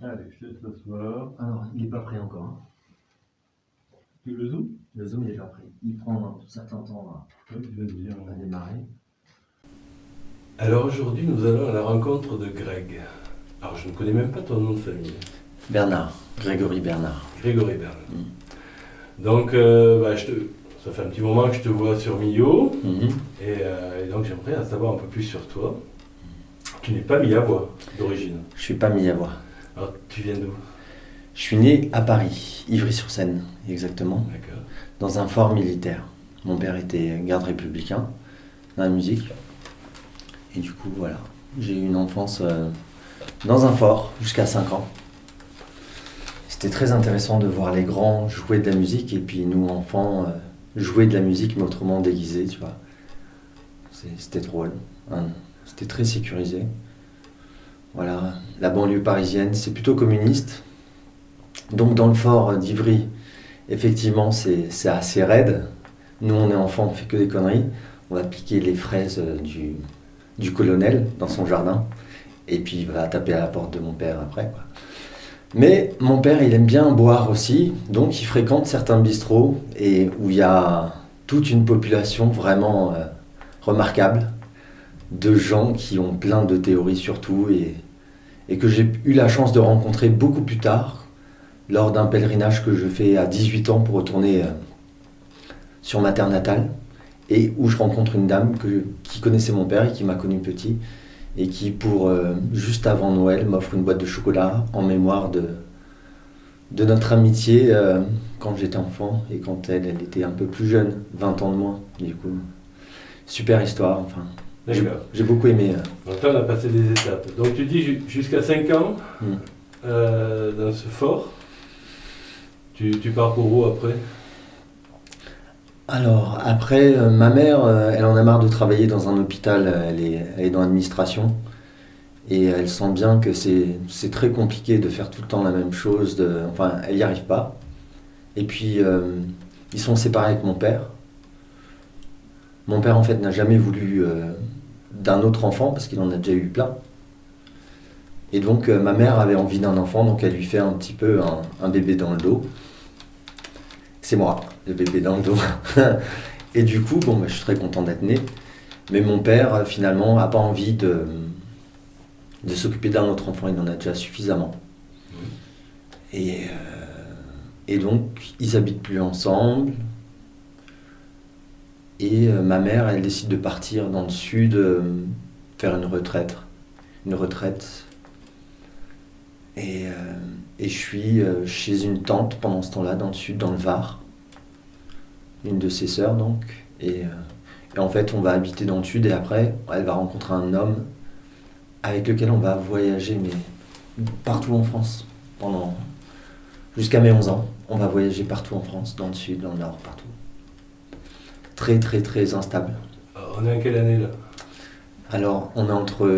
Allez, je te laisse t'asseoir. Alors, il n'est pas prêt encore, hein. Tu veux le zoom? Le zoom n'est pas prêt. Il prend un certain temps Oui, vas-y. à démarrer. Alors aujourd'hui, nous allons à la rencontre de Greg. Alors je ne connais même pas ton nom de famille. Bernard, Grégory Bernard. Grégory Bernard. Donc, ça fait un petit moment que je te vois sur Millau. Et donc j'aimerais en savoir un peu plus sur toi. Tu n'es pas Millau d'origine. Je suis pas mis à voir. Alors tu viens d'où? Je suis né à Paris, Ivry-sur-Seine, exactement, D'accord. dans un fort militaire. Mon père était garde républicain dans la musique. Et du coup, voilà, j'ai eu une enfance dans un fort jusqu'à 5 ans. C'était très intéressant de voir les grands jouer de la musique et puis nous, enfants, jouer de la musique mais autrement déguisés, tu vois. C'était drôle, hein. C'était très sécurisé. Voilà, la banlieue parisienne, c'est plutôt communiste. Donc dans le fort d'Ivry, effectivement, c'est assez raide. Nous, on est enfants, on fait que des conneries. On va piquer les fraises du colonel dans son jardin. Et puis il va taper à la porte de mon père après, quoi. Mais mon père, il aime bien boire aussi, donc il fréquente certains bistrots et où il y a toute une population vraiment remarquable de gens qui ont plein de théories sur tout et que j'ai eu la chance de rencontrer beaucoup plus tard lors d'un pèlerinage que je fais à 18 ans pour retourner sur ma terre natale et où je rencontre une dame qui connaissait mon père et qui m'a connu petit et qui, pour juste avant Noël, m'offre une boîte de chocolat en mémoire de notre amitié quand j'étais enfant et quand elle était un peu plus jeune, 20 ans de moins. Du coup, super histoire, enfin. D'accord. J'ai beaucoup aimé. Donc là, on a passé des étapes. Donc tu dis jusqu'à 5 ans dans ce fort. Tu parcours où après? Alors, après, ma mère, elle en a marre de travailler dans un hôpital, elle est dans l'administration. Et elle sent bien que c'est très compliqué de faire tout le temps la même chose. Enfin, elle n'y arrive pas. Et puis, ils sont séparés avec mon père. Mon père, en fait, n'a jamais voulu d'un autre enfant parce qu'il en a déjà eu plein. Et donc, ma mère avait envie d'un enfant, donc elle lui fait un petit peu un bébé dans le dos. C'est moi, le bébé dans le dos. Et du coup, bon, je suis très content d'être né. Mais mon père, finalement, n'a pas envie de s'occuper d'un autre enfant, il en a déjà suffisamment. Et donc, ils habitent plus ensemble. Et ma mère, elle décide de partir dans le sud, faire une retraite. Et je suis chez une tante pendant ce temps-là, dans le sud, dans le Var. Une de ses sœurs, donc. Et en fait, on va habiter dans le sud et après, elle va rencontrer un homme avec lequel on va voyager, mais partout en France, jusqu'à mes 11 ans. On va voyager partout en France, dans le sud, dans le nord, partout. Très, très, très instable. On est en quelle année là? Alors, on est entre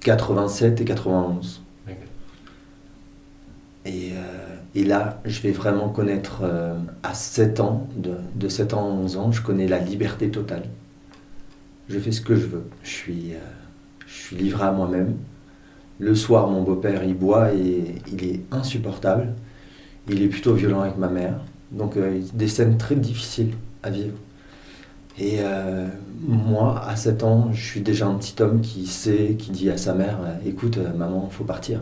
87 et 91. D'accord. Et là, je vais vraiment connaître, à 7 ans, de 7 ans à 11 ans, je connais la liberté totale. Je fais ce que je veux. Je suis livré à moi-même. Le soir, mon beau-père, il boit et il est insupportable. Il est plutôt violent avec ma mère. Donc, des scènes très difficiles à vivre. Et moi, à 7 ans, je suis déjà un petit homme qui dit à sa mère « Écoute, maman, il faut partir.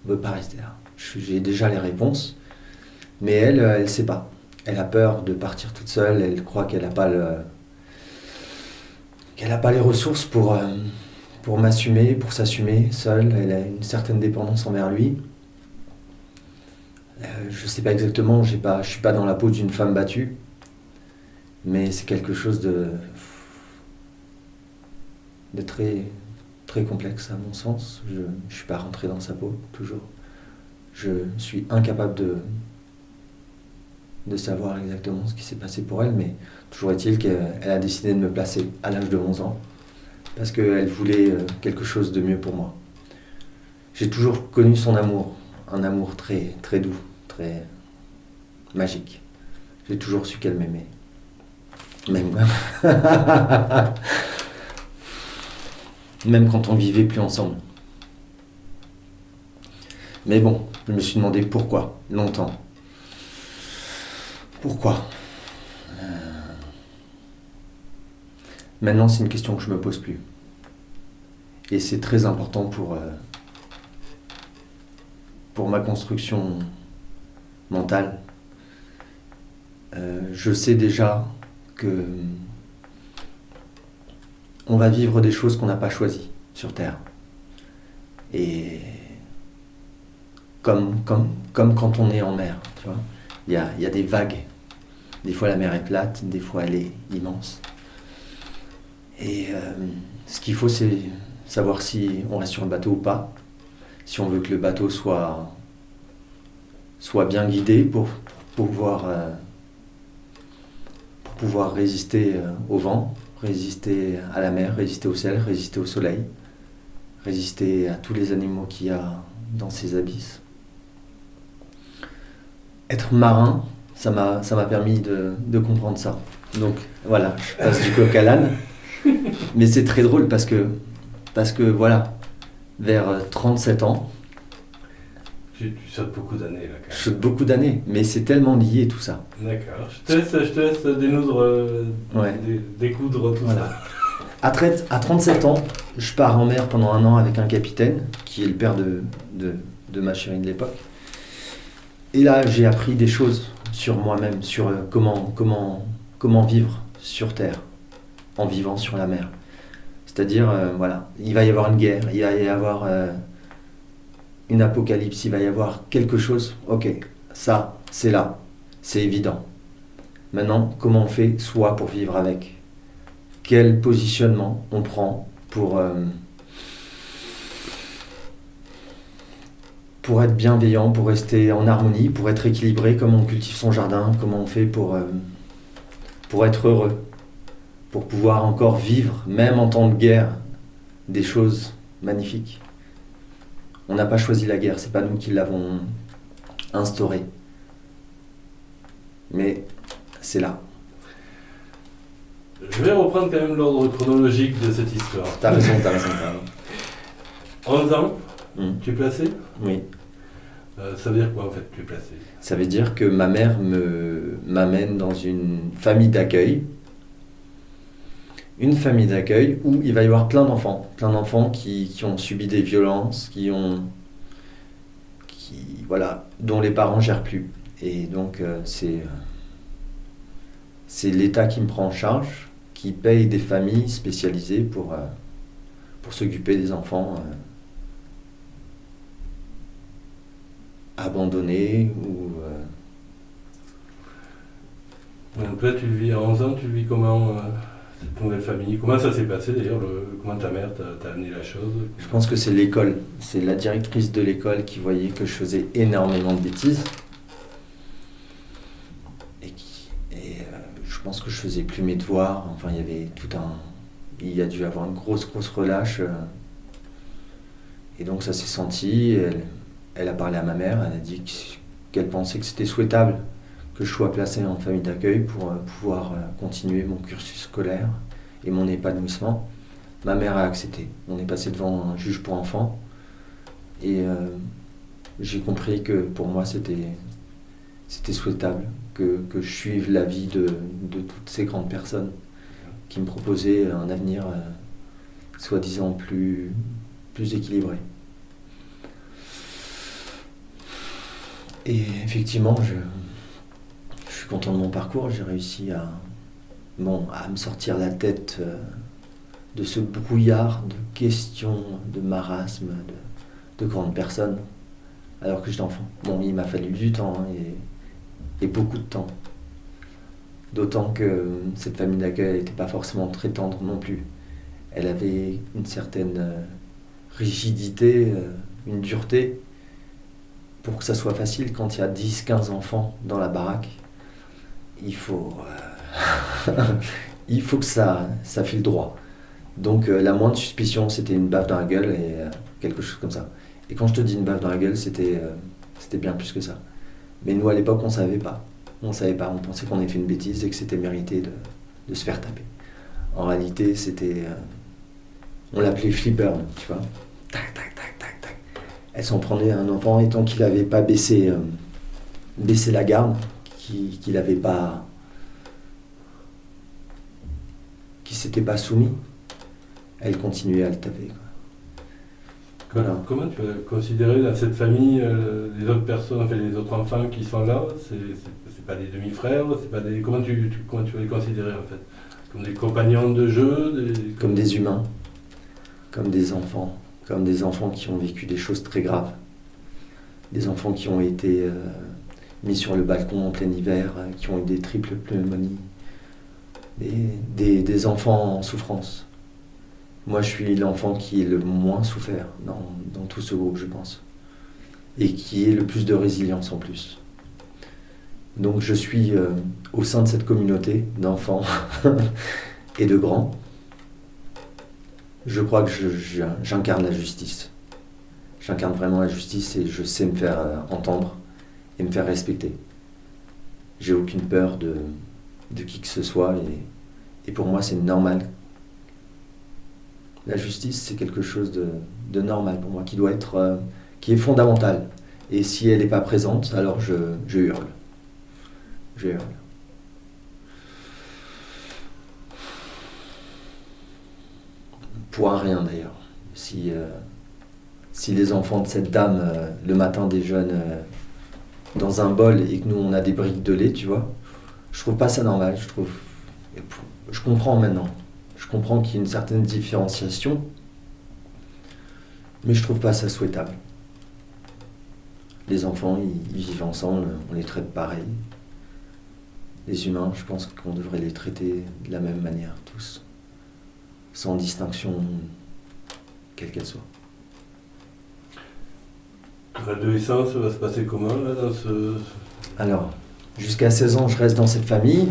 On ne veut pas rester là. » J'ai déjà les réponses. Mais elle ne sait pas. Elle a peur de partir toute seule. Elle croit qu'elle n'a pas les ressources pour m'assumer, pour s'assumer seule. Elle a une certaine dépendance envers lui. Je ne sais pas exactement, je ne suis pas dans la peau d'une femme battue. Mais c'est quelque chose de très, très complexe à mon sens. Je ne suis pas rentré dans sa peau, toujours. Je suis incapable de savoir exactement ce qui s'est passé pour elle, mais toujours est-il qu'elle a décidé de me placer à l'âge de 11 ans, parce qu'elle voulait quelque chose de mieux pour moi. J'ai toujours connu son amour, un amour très, très doux, très magique. J'ai toujours su qu'elle m'aimait. Même quand on vivait plus ensemble. Mais bon, je me suis demandé pourquoi, longtemps. Pourquoi? Maintenant, c'est une question que je me pose plus. Et c'est très important pour ma construction mentale. Je sais déjà que on va vivre des choses qu'on n'a pas choisies sur Terre. Et comme quand on est en mer, tu vois, il y a des vagues. Des fois la mer est plate, des fois elle est immense. Et ce qu'il faut, c'est savoir si on reste sur le bateau ou pas, si on veut que le bateau soit bien guidé pour pouvoir résister au vent, résister à la mer, résister au ciel, résister au soleil, résister à tous les animaux qu'il y a dans ces abysses. Être marin, ça m'a permis de comprendre ça. Donc voilà, je passe du coq à l'âne. Mais c'est très drôle parce que voilà, vers 37 ans, Tu sautes beaucoup d'années là quand je saute beaucoup d'années, mais c'est tellement lié tout ça. même. D'accord. Je te laisse dénoudre, Ouais. découdre tout Voilà. À 37 ans, je pars en mer pendant 1 an avec un capitaine, qui est le père de ma chérie de l'époque. Et là, j'ai appris des choses sur moi-même, sur comment vivre sur Terre, en vivant sur la mer. C'est-à-dire, voilà, il va y avoir une guerre, il va y avoir une apocalypse, il va y avoir quelque chose. Ok, ça, c'est là, c'est évident. Maintenant, comment on fait soi pour vivre avec? Quel positionnement on prend pour être bienveillant, pour rester en harmonie, pour être équilibré, comment on cultive son jardin, comment on fait pour être heureux, pour pouvoir encore vivre, même en temps de guerre, des choses magnifiques. On n'a pas choisi la guerre, c'est pas nous qui l'avons instaurée. Mais c'est là. Je vais reprendre quand même l'ordre chronologique de cette histoire. T'as raison. 11 ans, Mm. tu es placé? Oui. Ça veut dire quoi en fait, tu es placé? Ça veut dire que ma mère m'amène dans une famille d'accueil. Une famille d'accueil où il va y avoir plein d'enfants qui ont subi des violences, voilà, dont les parents gèrent plus. Et donc c'est l'État qui me prend en charge, qui paye des familles spécialisées pour s'occuper des enfants abandonnés ou Donc là, tu le vis à 11 ans, tu le vis comment cette nouvelle famille? Comment ça s'est passé d'ailleurs? Comment ta mère t'a amené la chose? je pense que c'est l'école, c'est la directrice de l'école qui voyait que je faisais énormément de bêtises et je pense que je faisais plus mes devoirs. Enfin, il y a dû avoir une grosse relâche et donc ça s'est senti. Elle a parlé à ma mère, elle a dit qu'elle pensait que c'était souhaitable que je sois placé en famille d'accueil pour pouvoir continuer mon cursus scolaire et mon épanouissement. Ma mère a accepté. On est passé devant un juge pour enfants et j'ai compris que pour moi c'était souhaitable que je suive la vie de toutes ces grandes personnes qui me proposaient un avenir soi-disant plus équilibré. Et effectivement, je suis content de mon parcours. J'ai réussi à me sortir la tête de ce brouillard de questions, de marasmes, de grandes personnes, alors que j'étais enfant. Bon, il m'a fallu du temps et beaucoup de temps. D'autant que cette famille d'accueil n'était pas forcément très tendre non plus. Elle avait une certaine rigidité, une dureté. Pour que ça soit facile, quand il y a 10-15 enfants dans la baraque, il faut que ça file droit. Donc la moindre suspicion, c'était une baffe dans la gueule et quelque chose comme ça. Et quand je te dis une baffe dans la gueule, c'était bien plus que ça. Mais nous, à l'époque, on savait pas. On pensait qu'on avait fait une bêtise et que c'était mérité de se faire taper. En réalité, on l'appelait flipper, tu vois. Tac, tac, tac, tac, tac. Elle s'en prenait à un enfant et tant qu'il n'avait pas baissé la garde, qu'il n'avait pas... qui s'était pas soumis, elle continuait à le taper, quoi. Voilà. Comment tu vas considérer dans cette famille les autres personnes, enfin les autres enfants qui sont là? C'est pas des demi-frères, c'est pas des... Comment tu vas les considérer en fait? Comme des compagnons de jeu, Comme des humains, comme des enfants qui ont vécu des choses très graves. Des enfants qui ont été mis sur le balcon en plein hiver, qui ont eu des triples pneumonies. Des enfants en souffrance. Moi, je suis l'enfant qui est le moins souffert dans tout ce groupe, je pense. Et qui est le plus de résilience en plus. Donc je suis au sein de cette communauté d'enfants et de grands. Je crois que j'incarne la justice. J'incarne vraiment la justice et je sais me faire entendre et me faire respecter. J'ai aucune peur de qui que ce soit et pour moi c'est normal. La justice c'est quelque chose de normal pour moi, qui doit être, qui est fondamental. Et si elle n'est pas présente, alors je hurle. Je hurle. Pour un rien d'ailleurs. Si les enfants de cette dame, le matin déjeunent dans un bol et que nous on a des briques de lait, tu vois, je trouve pas ça normal. Je comprends maintenant. Je comprends qu'il y a une certaine différenciation, mais je trouve pas ça souhaitable. Les enfants, ils vivent ensemble, on les traite pareil. Les humains, je pense qu'on devrait les traiter de la même manière, tous. Sans distinction, quelle qu'elle soit. L'adolescence va se passer comment là, dans ce... Alors, jusqu'à 16 ans, je reste dans cette famille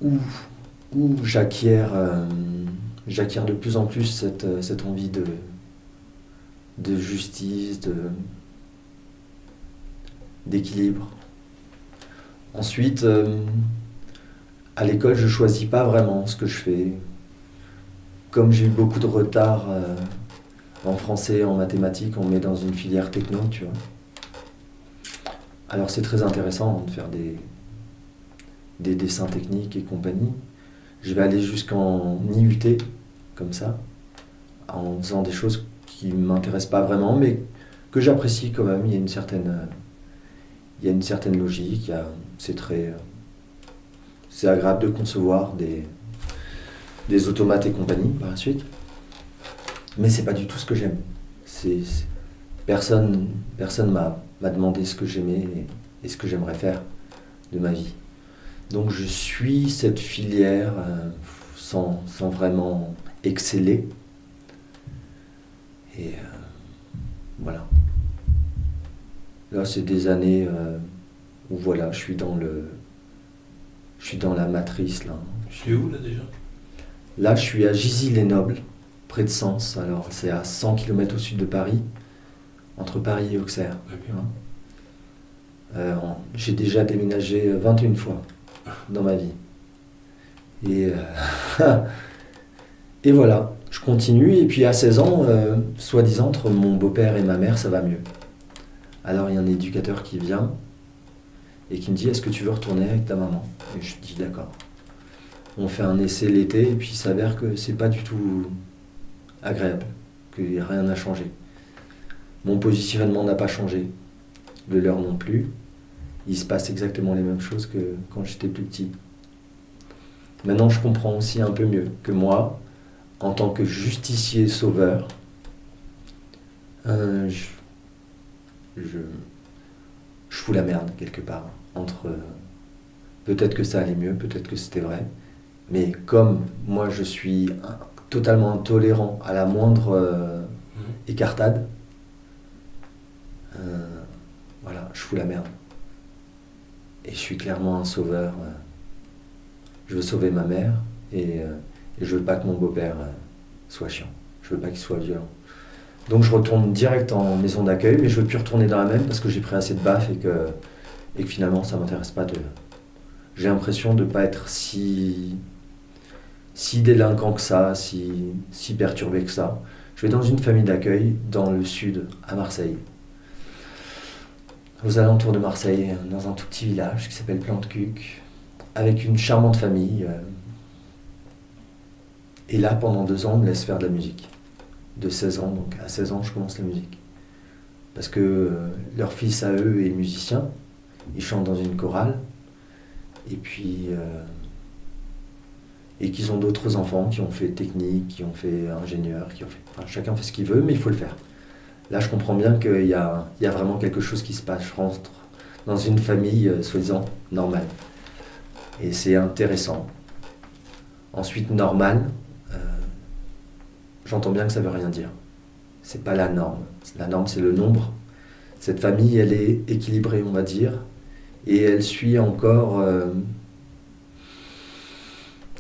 où j'acquiers de plus en plus cette envie de justice, d'équilibre. Ensuite, à l'école, je ne choisis pas vraiment ce que je fais. Comme j'ai eu beaucoup de retard en français et en mathématiques, on me met dans une filière techno, tu vois. Alors c'est très intéressant de faire des dessins techniques et compagnie. Je vais aller jusqu'en IUT, comme ça, en faisant des choses qui ne m'intéressent pas vraiment, mais que j'apprécie quand même. Il y a une certaine logique, c'est agréable de concevoir des automates et compagnie par la suite. Mais c'est pas du tout ce que j'aime. Personne m'a demandé ce que j'aimais et ce que j'aimerais faire de ma vie. Donc je suis cette filière sans vraiment exceller. Et voilà. Là, c'est des années où voilà, je suis dans la matrice là. Tu es où là déjà? Là, je suis à Gisy-les-Nobles, près de Sens. Alors, c'est à 100 km au sud de Paris, entre Paris et Auxerre. Okay. J'ai déjà déménagé 21 fois dans ma vie. Et, et voilà, je continue. Et puis à 16 ans, soi-disant, entre mon beau-père et ma mère, ça va mieux. Alors, il y a un éducateur qui vient et qui me dit « Est-ce que tu veux retourner avec ta maman ?» Et je dis « D'accord ». On fait un essai l'été et puis il s'avère que c'est pas du tout agréable, que rien n'a changé. Mon positionnement n'a pas changé, le leur non plus. Il se passe exactement les mêmes choses que quand j'étais plus petit. Maintenant, je comprends aussi un peu mieux que moi, en tant que justicier sauveur, je fous la merde quelque part. Peut-être que ça allait mieux, peut-être que c'était vrai. Mais comme moi je suis totalement intolérant à la moindre écartade, voilà, je fous la merde. Et je suis clairement un sauveur. Je veux sauver ma mère et je veux pas que mon beau-père soit chiant. Je veux pas qu'il soit violent. Donc je retourne direct en maison d'accueil, mais je veux plus retourner dans la même parce que j'ai pris assez de baffes et que finalement ça m'intéresse pas de... J'ai l'impression de pas être si délinquant que ça, si perturbé que ça. Je vais dans une famille d'accueil dans le sud, à Marseille. Aux alentours de Marseille, dans un tout petit village qui s'appelle Plantecuq, avec une charmante famille. Et là, pendant 2 ans, on me laisse faire de la musique. De 16 ans, donc à 16 ans, je commence la musique. Parce que leur fils à eux est musicien, ils chantent dans une chorale, et puis... et qu'ils ont d'autres enfants qui ont fait technique, qui ont fait ingénieur, enfin, chacun fait ce qu'il veut, mais il faut le faire. Là, je comprends bien qu'il y a vraiment quelque chose qui se passe. Je rentre dans une famille, soi-disant, normale. Et c'est intéressant. Ensuite, normal, j'entends bien que ça veut rien dire. C'est pas la norme. La norme, c'est le nombre. Cette famille, elle est équilibrée, on va dire, et elle suit encore...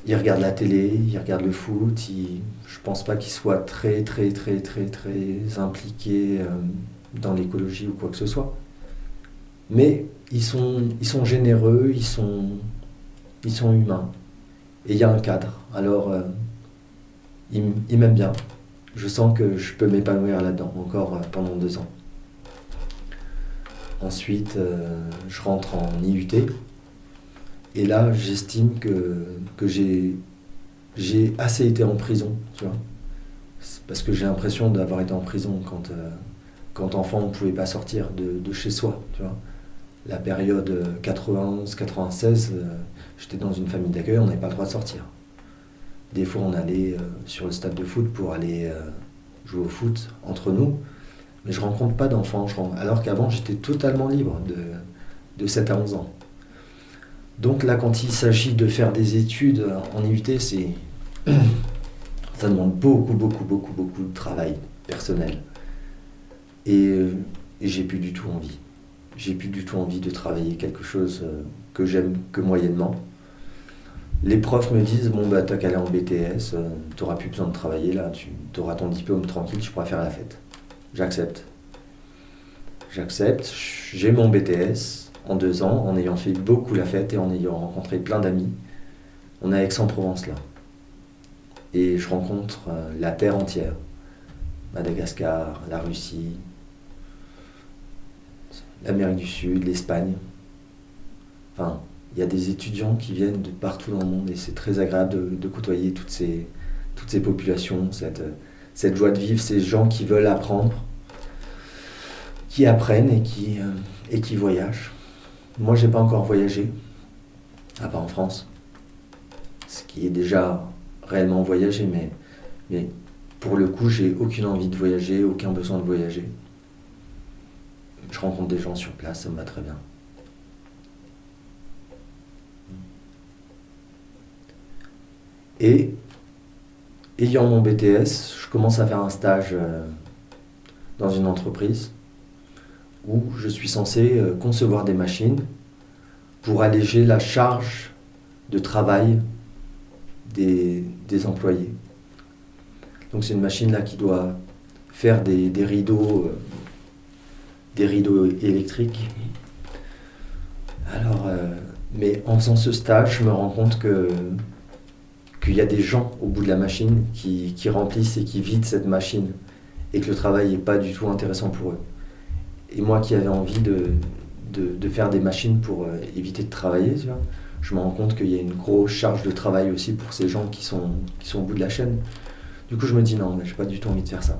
Ils regardent la télé, ils regardent le foot, je pense pas qu'ils soient très impliqués dans l'écologie ou quoi que ce soit. Mais ils sont généreux, ils sont humains. Et il y a un cadre. Alors, ils m'aiment bien. Je sens que je peux m'épanouir là-dedans, encore pendant 2 ans. Ensuite, je rentre en IUT. Et là, j'estime que j'ai assez été en prison, tu vois. C'est parce que j'ai l'impression d'avoir été en prison quand enfant, on ne pouvait pas sortir de chez soi, tu vois. La période 91-96, j'étais dans une famille d'accueil, on n'avait pas le droit de sortir. Des fois, on allait sur le stade de foot pour aller jouer au foot entre nous, mais je ne rencontre pas d'enfants, alors qu'avant, j'étais totalement libre de 7 à 11 ans. Donc là, quand il s'agit de faire des études en IUT, ça demande beaucoup de travail personnel. Et j'ai plus du tout envie. J'ai plus du tout envie de travailler quelque chose que j'aime que moyennement. Les profs me disent, bon bah t'as qu'à aller en BTS, t'auras plus besoin de travailler là, tu auras ton diplôme tranquille, tu pourras faire la fête. J'accepte. J'ai mon BTS. En 2 ans, en ayant fait beaucoup la fête et en ayant rencontré plein d'amis. On est à Aix-en-Provence là. Et je rencontre la terre entière. Madagascar, la Russie, l'Amérique du Sud, l'Espagne. Enfin, il y a des étudiants qui viennent de partout dans le monde et c'est très agréable de côtoyer toutes ces populations, cette joie de vivre, ces gens qui veulent apprendre, qui apprennent et qui voyagent. Moi, j'ai pas encore voyagé, à part en France, ce qui est déjà réellement voyager, mais pour le coup, j'ai aucune envie de voyager, aucun besoin de voyager. Je rencontre des gens sur place, ça me va très bien. Et, ayant mon BTS, je commence à faire un stage dans une entreprise où je suis censé concevoir des machines pour alléger la charge de travail des employés. Donc c'est une machine là qui doit faire des rideaux électriques. Alors, mais en faisant ce stage, je me rends compte qu'il y a des gens au bout de la machine qui remplissent et qui vident cette machine et que le travail n'est pas du tout intéressant pour eux. Et moi qui avais envie de faire des machines pour éviter de travailler, tu vois, je me rends compte qu'il y a une grosse charge de travail aussi pour ces gens qui sont au bout de la chaîne. Du coup, je me dis non, mais j'ai pas du tout envie de faire ça.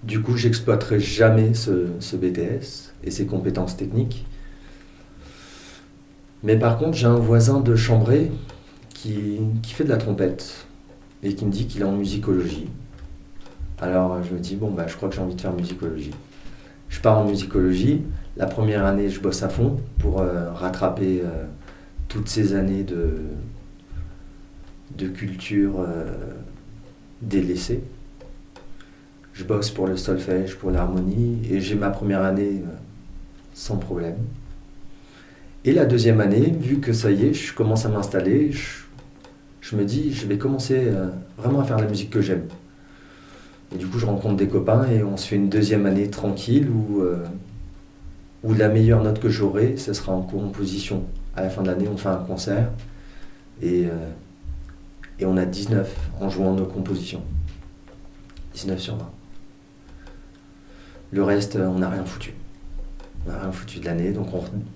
Du coup, j'exploiterai jamais ce BTS et ses compétences techniques. Mais par contre, j'ai un voisin de chambrée qui fait de la trompette et qui me dit qu'il est en musicologie. Alors, je me dis, bon, bah, je crois que j'ai envie de faire musicologie. Je pars en musicologie. La première année, je bosse à fond pour rattraper toutes ces années de culture délaissée. Je bosse pour le solfège, pour l'harmonie, et j'ai ma première année sans problème. Et la deuxième année, vu que ça y est, je commence à m'installer, je me dis, je vais commencer vraiment à faire la musique que j'aime. Et du coup, je rencontre des copains et on se fait une deuxième année tranquille où la meilleure note que j'aurai, ce sera en composition. À la fin de l'année, on fait un concert et on a 19 en jouant nos compositions. 19 sur 20. Le reste, on n'a rien foutu. On n'a rien foutu de l'année, donc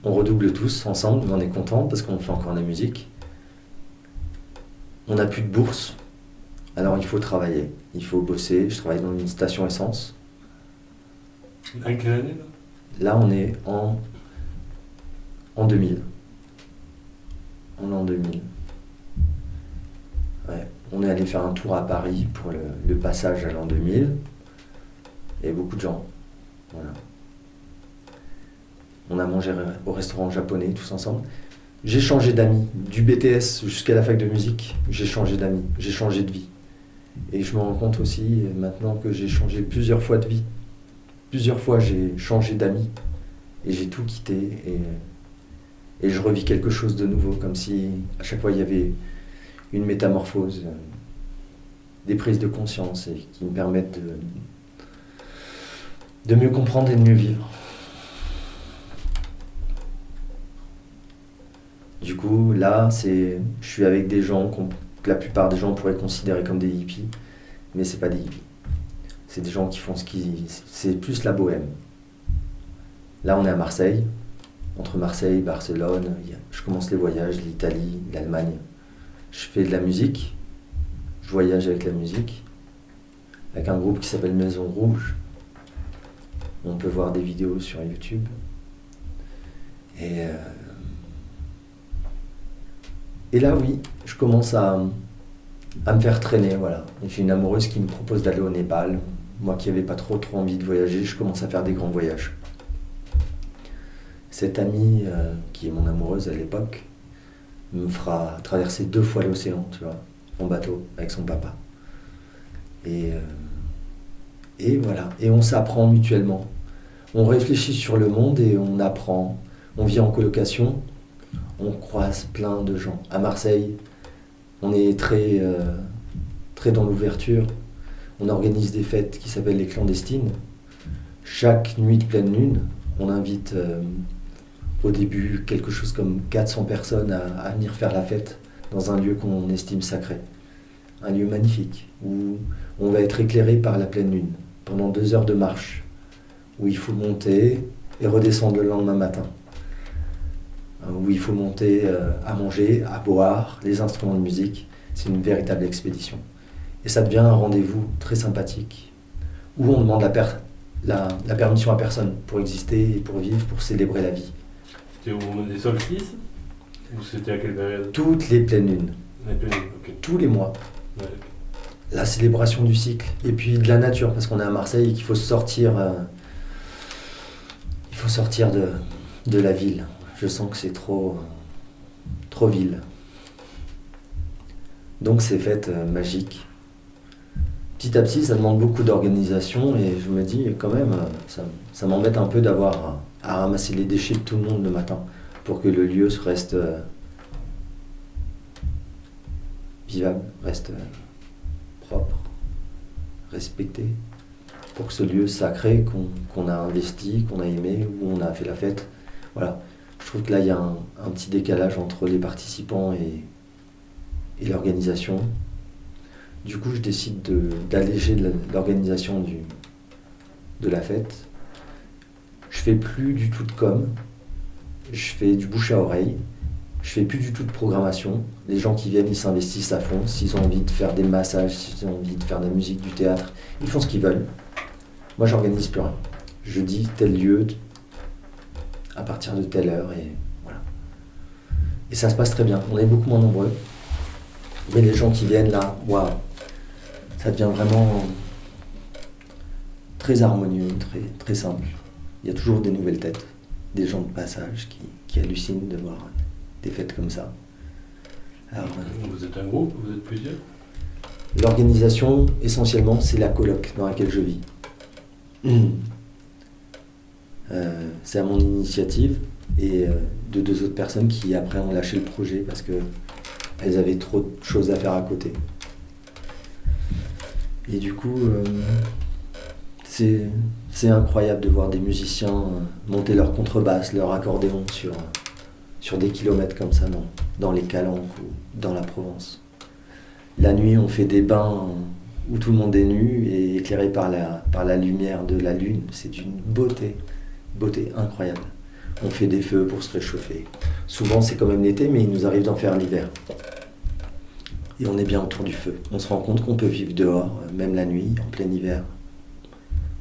on redouble tous ensemble, mais on est content parce qu'on fait encore de la musique. On n'a plus de bourse, alors il faut travailler, il faut bosser. Je travaille dans une station essence. À quelle année là? Là, on est en 2000. On est en 2000. Ouais. On est allé faire un tour à Paris pour le passage à l'an 2000. Il y avait beaucoup de gens. Voilà. On a mangé au restaurant japonais tous ensemble. J'ai changé d'amis. Du BTS jusqu'à la fac de musique, j'ai changé d'amis. J'ai changé de vie. Et je me rends compte aussi maintenant que j'ai changé plusieurs fois de vie. Plusieurs fois, j'ai changé d'amis. Et j'ai tout quitté. Et je revis quelque chose de nouveau, comme si à chaque fois il y avait une métamorphose, des prises de conscience et qui me permettent de mieux comprendre et de mieux vivre. Du coup, là, je suis avec des gens que la plupart des gens pourraient considérer comme des hippies, mais c'est pas des hippies. C'est des gens qui font c'est plus la bohème. Là, on est à Marseille. Entre Marseille et Barcelone, je commence les voyages, l'Italie, l'Allemagne. Je fais de la musique, je voyage avec la musique, avec un groupe qui s'appelle Maison Rouge. On peut voir des vidéos sur YouTube. Et là, oui, je commence à me faire traîner, voilà. Et j'ai une amoureuse qui me propose d'aller au Népal. Moi qui n'avais pas trop envie de voyager, je commence à faire des grands voyages. Cette amie, qui est mon amoureuse à l'époque, me fera traverser 2 fois l'océan, tu vois, en bateau, avec son papa. Et voilà, et on s'apprend mutuellement. On réfléchit sur le monde et on apprend. On vit en colocation, on croise plein de gens. À Marseille, on est très dans l'ouverture. On organise des fêtes qui s'appellent les clandestines. Chaque nuit de pleine lune, on invite au début quelque chose comme 400 personnes à venir faire la fête dans un lieu qu'on estime sacré. Un lieu magnifique, où on va être éclairé par la pleine lune, pendant 2 heures de marche, où il faut monter et redescendre le lendemain matin. Où il faut monter à manger, à boire, les instruments de musique. C'est une véritable expédition. Et ça devient un rendez-vous très sympathique, où on demande la permission à personne pour exister et pour vivre, pour célébrer la vie. C'était au moment des solstices? Ou c'était à quelle période? Toutes les pleines lunes. Les pleines lunes, ok. Tous les mois. Ouais. La célébration du cycle. Et puis de la nature, parce qu'on est à Marseille et qu'il faut sortir, de la ville. Je sens que c'est trop ville. Donc ces fêtes magiques. Petit à petit, ça demande beaucoup d'organisation et je me dis quand même, ça m'embête un peu d'avoir à ramasser les déchets de tout le monde le matin pour que le lieu reste vivable, reste propre, respecté, pour que ce lieu sacré qu'on a investi, qu'on a aimé, où on a fait la fête, voilà. Je trouve que là, il y a un petit décalage entre les participants et l'organisation. Du coup, je décide d'alléger l'organisation de la fête. Je fais plus du tout de com, je fais du bouche à oreille, je fais plus du tout de programmation. Les gens qui viennent, ils s'investissent à fond. S'ils ont envie de faire des massages, s'ils ont envie de faire de la musique, du théâtre, ils font ce qu'ils veulent. Moi, j'organise plus rien. Je dis tel lieu, à partir de telle heure, et voilà. Et ça se passe très bien. On est beaucoup moins nombreux. Mais les gens qui viennent là, waouh, ça devient vraiment très harmonieux, très, très simple. Il y a toujours des nouvelles têtes, des gens de passage qui hallucinent de voir des fêtes comme ça. Alors, vous êtes un groupe, vous êtes plusieurs? L'organisation, essentiellement, c'est la coloc dans laquelle je vis. C'est à mon initiative et de 2 autres personnes qui après ont lâché le projet parce qu'elles avaient trop de choses à faire à côté. Et du coup, c'est incroyable de voir des musiciens monter leur contrebasse, leur accordéon sur des kilomètres comme ça dans les Calanques ou dans la Provence. La nuit, on fait des bains où tout le monde est nu et éclairé par la lumière de la lune. C'est d'une beauté incroyable. On fait des feux pour se réchauffer. Souvent c'est quand même l'été, mais il nous arrive d'en faire l'hiver. Et on est bien autour du feu. On se rend compte qu'on peut vivre dehors, même la nuit, en plein hiver.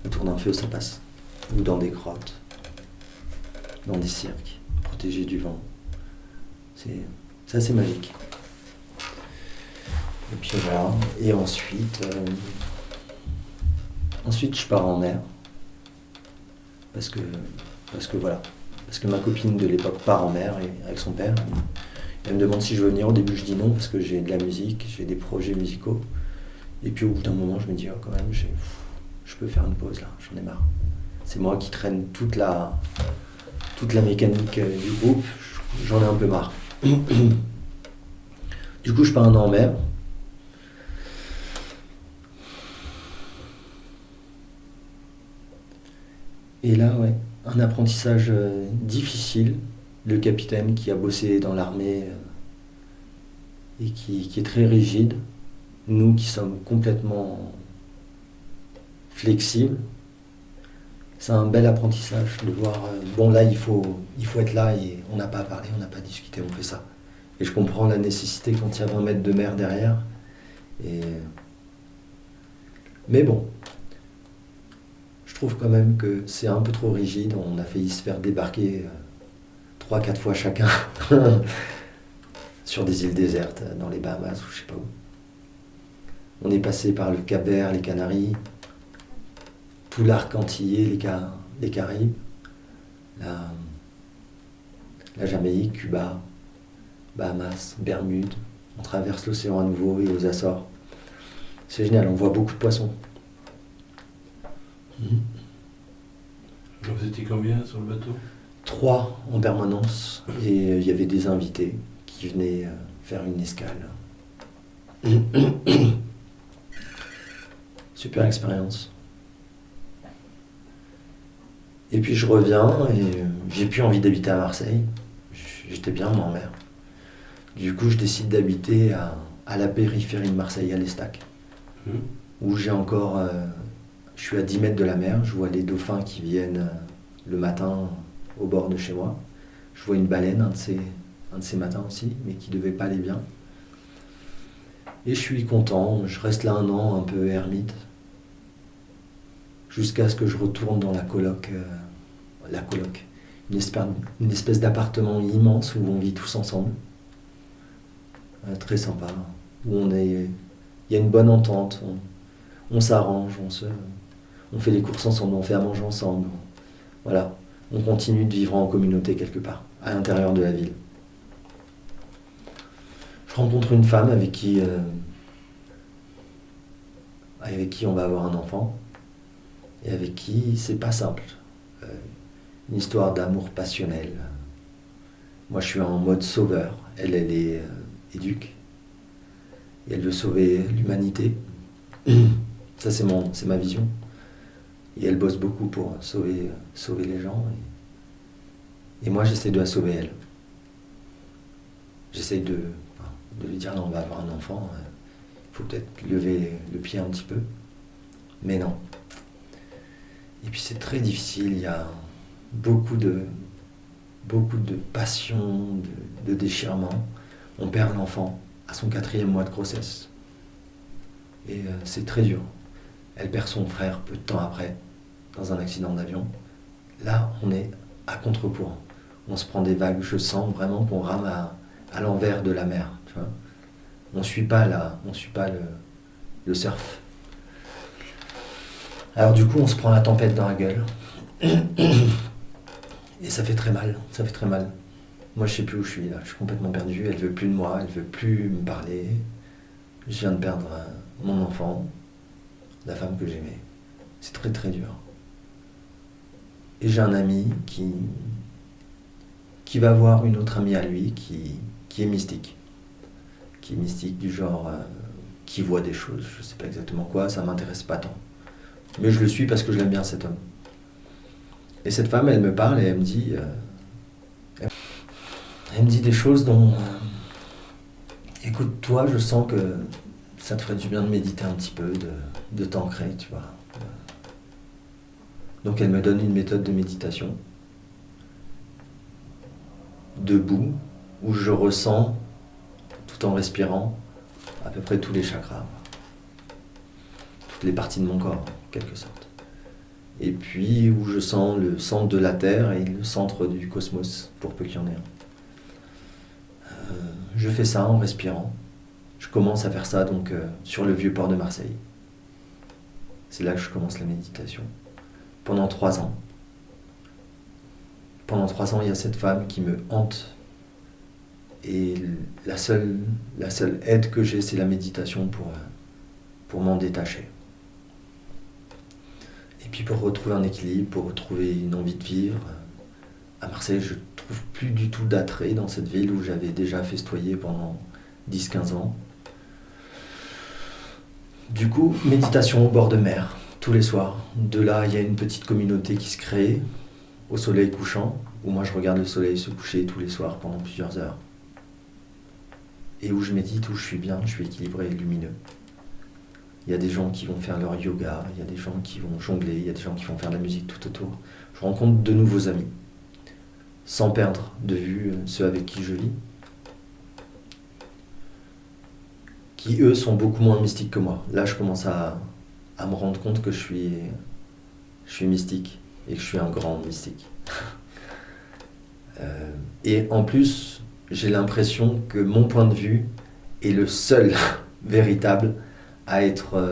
Autour d'un feu, ça passe. Ou dans des grottes, dans des cirques, protégés du vent. C'est assez magique. Et puis voilà. Et ensuite je pars en mer. Parce que voilà. Parce que ma copine de l'époque part en mer avec son père. Elle me demande si je veux venir. Au début, je dis non parce que j'ai de la musique, j'ai des projets musicaux. Et puis au bout d'un moment, je me dis, oh, quand même, je peux faire une pause là, j'en ai marre. C'est moi qui traîne toute la mécanique du groupe, j'en ai un peu marre. Du coup, je pars un an en mer. Et là, ouais, un apprentissage difficile. Le capitaine qui a bossé dans l'armée et qui est très rigide. Nous qui sommes complètement flexibles. C'est un bel apprentissage de voir, bon là il faut être là et on n'a pas à parler, on n'a pas à discuter, on fait ça. Et je comprends la nécessité quand il y a 20 mètres de mer derrière. Mais bon, je trouve quand même que c'est un peu trop rigide. On a failli se faire débarquer 3-4 fois chacun sur des îles désertes, dans les Bahamas ou je sais pas où. On est passé par le Cap-Vert, les Canaries, tout l'arc antillais, les Caraïbes, la Jamaïque, Cuba, Bahamas, Bermudes. On traverse l'océan à nouveau et aux Açores. C'est génial, on voit beaucoup de poissons. Vous étiez combien sur le bateau? 3 en permanence, et il y avait des invités qui venaient faire une escale. Super expérience. Et puis je reviens et j'ai plus envie d'habiter à Marseille. J'étais bien moi en mer. Du coup, je décide d'habiter à la périphérie de Marseille, à l'Estac, où j'ai encore... je suis à 10 mètres de la mer, je vois les dauphins qui viennent le matin au bord de chez moi. Je vois une baleine un de ces matins aussi, mais qui devait pas aller bien. Et je suis content, je reste là un an un peu ermite, jusqu'à ce que je retourne dans la coloc, une espèce d'appartement immense où on vit tous ensemble, très sympa, où il y a une bonne entente, on s'arrange, on fait les courses ensemble, on fait à manger ensemble, voilà, on continue de vivre en communauté quelque part, à l'intérieur de la ville. Je rencontre une femme avec qui on va avoir un enfant, et avec qui c'est pas simple. Une histoire d'amour passionnel. Moi je suis en mode sauveur, elle est éduque, et elle veut sauver l'humanité. Ça c'est ma vision. Et elle bosse beaucoup pour sauver les gens. Et moi j'essaie de la sauver elle. J'essaie de lui dire non, on va avoir un enfant, il faut peut-être lever le pied un petit peu. Mais non. Et puis c'est très difficile, il y a beaucoup de passion, de déchirement. On perd l'enfant à son 4e mois de grossesse. Et c'est très dur. Elle perd son frère peu de temps après, dans un accident d'avion. Là, on est à contre-courant. On se prend des vagues, je sens vraiment qu'on rame à l'envers de la mer. Tu vois, on ne suit pas le surf. Alors du coup, on se prend la tempête dans la gueule. Et ça fait très mal, ça fait très mal. Moi, je sais plus où je suis là, je suis complètement perdu. Elle veut plus de moi, elle veut plus me parler. Je viens de perdre mon enfant, la femme que j'aimais. C'est très très dur. Et j'ai un ami qui va voir une autre amie à lui qui est mystique. Qui est mystique du genre qui voit des choses, je sais pas exactement quoi, ça m'intéresse pas tant. Mais je le suis parce que je l'aime bien cet homme. Et cette femme, elle me parle et elle me dit des choses dont écoute, toi, je sens que ça te ferait du bien de méditer un petit peu, de t'ancrer, tu vois. Donc elle me donne une méthode de méditation, debout, où je ressens, tout en respirant, à peu près tous les chakras, toutes les parties de mon corps, en quelque sorte. Et puis où je sens le centre de la Terre et le centre du cosmos, pour peu qu'il y en ait un. Je fais ça en respirant. Je commence à faire ça donc sur le vieux port de Marseille. C'est là que je commence la méditation. Pendant 3 ans. Pendant 3 ans, il y a cette femme qui me hante. Et la seule aide que j'ai, c'est la méditation pour m'en détacher. Et puis pour retrouver un équilibre, pour retrouver une envie de vivre. À Marseille, je trouve plus du tout d'attrait dans cette ville où j'avais déjà festoyé pendant 10-15 ans. Du coup, méditation au bord de mer, tous les soirs. De là, il y a une petite communauté qui se crée au soleil couchant, où moi je regarde le soleil se coucher tous les soirs pendant plusieurs heures. Et où je médite, où je suis bien, je suis équilibré et lumineux. Il y a des gens qui vont faire leur yoga, il y a des gens qui vont jongler, il y a des gens qui vont faire de la musique tout autour. Je rencontre de nouveaux amis, sans perdre de vue ceux avec qui je vis, qui eux sont beaucoup moins mystiques que moi. Là, je commence à me rendre compte que je suis mystique et que je suis un grand mystique. Et en plus, j'ai l'impression que mon point de vue est le seul véritable à être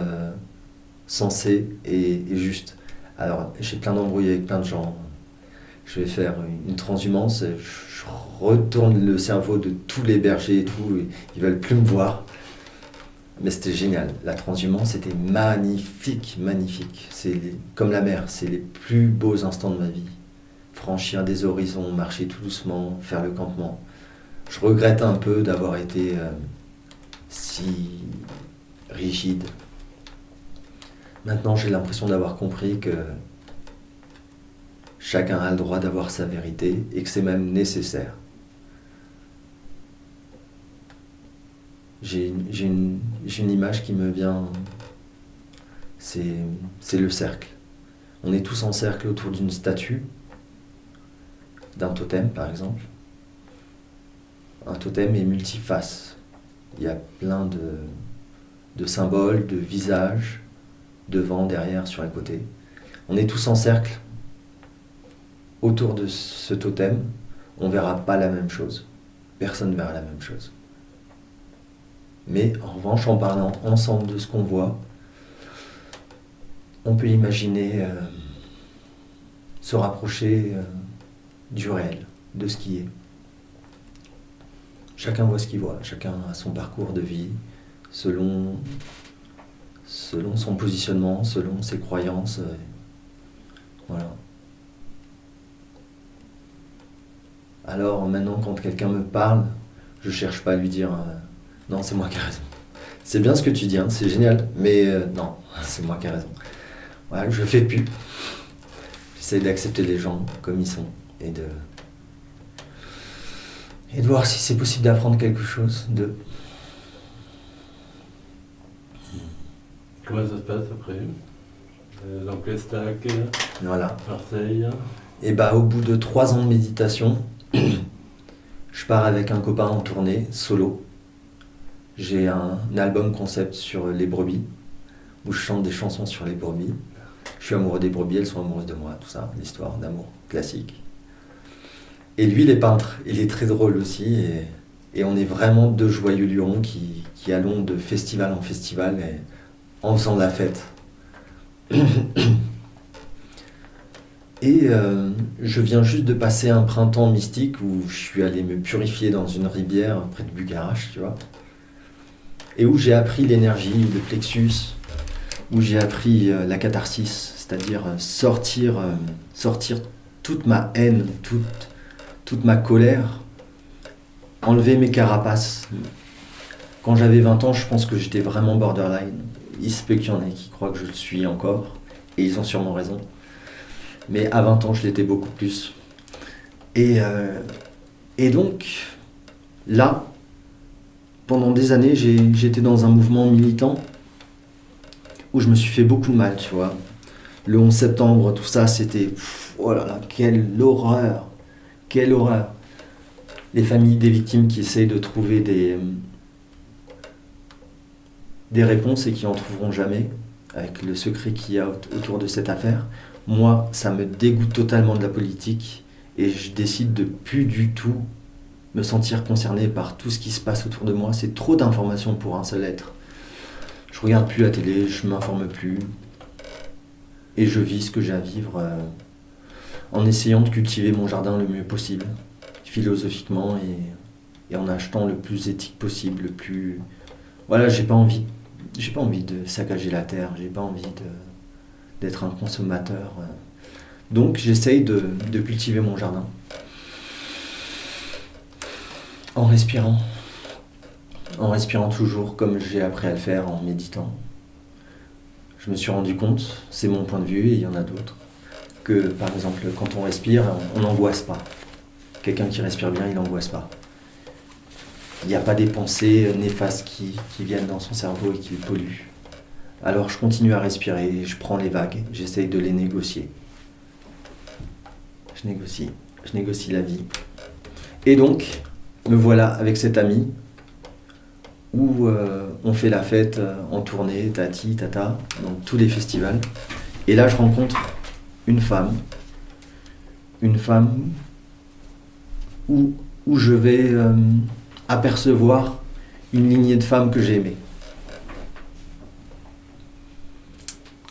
sensé et juste. Alors, j'ai plein d'embrouilles avec plein de gens. Je vais faire une transhumance, je retourne le cerveau de tous les bergers et tout, ils veulent plus me voir. Mais c'était génial. La transhumance, c'était magnifique, magnifique. C'est comme la mer, c'est les plus beaux instants de ma vie. Franchir des horizons, marcher tout doucement, faire le campement. Je regrette un peu d'avoir été si rigide. Maintenant, j'ai l'impression d'avoir compris que chacun a le droit d'avoir sa vérité et que c'est même nécessaire. J'ai une image qui me vient, c'est le cercle. On est tous en cercle autour d'une statue, d'un totem par exemple. Un totem est multiface. Il y a plein de symboles, de visages, devant, derrière, sur les côtés. On est tous en cercle autour de ce totem. On ne verra pas la même chose. Personne ne verra la même chose. Mais en revanche, en parlant ensemble de ce qu'on voit, on peut imaginer se rapprocher du réel, de ce qui est. Chacun voit ce qu'il voit, chacun a son parcours de vie, selon son positionnement, selon ses croyances. Voilà. Alors maintenant, quand quelqu'un me parle, je cherche pas à lui dire non, c'est moi qui ai raison. C'est bien ce que tu dis, hein, c'est génial, mais non, c'est moi qui ai raison. Voilà, je fais plus. J'essaie d'accepter les gens comme ils sont et de voir si c'est possible d'apprendre quelque chose d'eux. Comment ça se passe après donc l'Estac, Voilà. Marseille. Et bah au bout de 3 ans de méditation, je pars avec un copain en tournée, solo. J'ai un album concept sur les brebis, où je chante des chansons sur les brebis. Je suis amoureux des brebis, elles sont amoureuses de moi, tout ça, l'histoire d'amour classique. Et lui, il est peintre, il est très drôle aussi, et on est vraiment 2 joyeux lurons qui allons de festival en festival et en faisant de la fête. Et je viens juste de passer un printemps mystique où je suis allé me purifier dans une rivière près de Bucarache, tu vois, et où j'ai appris l'énergie, le plexus, où j'ai appris la catharsis, c'est-à-dire sortir toute ma haine, toute ma colère, enlever mes carapaces. Quand j'avais 20 ans, je pense que j'étais vraiment borderline. Il se peut qu'il y en ait qui croient que je le suis encore, et ils ont sûrement raison. Mais à 20 ans, je l'étais beaucoup plus. Et donc, là, pendant des années, j'étais dans un mouvement militant où je me suis fait beaucoup de mal, tu vois. Le 11 septembre, tout ça, c'était... Oh là là, quelle horreur! Quelle horreur! Les familles des victimes qui essayent de trouver des réponses et qui n'en trouveront jamais, avec le secret qu'il y a autour de cette affaire. Moi, ça me dégoûte totalement de la politique et je décide de plus du tout me sentir concerné par tout ce qui se passe autour de moi. C'est trop d'informations pour un seul être. Je regarde plus la télé, je m'informe plus et je vis ce que j'ai à vivre en essayant de cultiver mon jardin le mieux possible, philosophiquement et en achetant le plus éthique possible, le plus... Voilà, j'ai pas envie de saccager la terre, j'ai pas envie d'être un consommateur. Donc j'essaye de cultiver mon jardin. En respirant toujours comme j'ai appris à le faire, en méditant. Je me suis rendu compte, c'est mon point de vue et il y en a d'autres, que par exemple quand on respire, on n'angoisse pas. Quelqu'un qui respire bien, il n'angoisse pas. Il n'y a pas des pensées néfastes qui viennent dans son cerveau et qui le polluent. Alors je continue à respirer, je prends les vagues, j'essaye de les négocier. Je négocie la vie. Et donc, me voilà avec cet ami où on fait la fête en tournée, tati, tata, dans tous les festivals. Et là, je rencontre une femme où je vais apercevoir une lignée de femmes que j'ai aimées.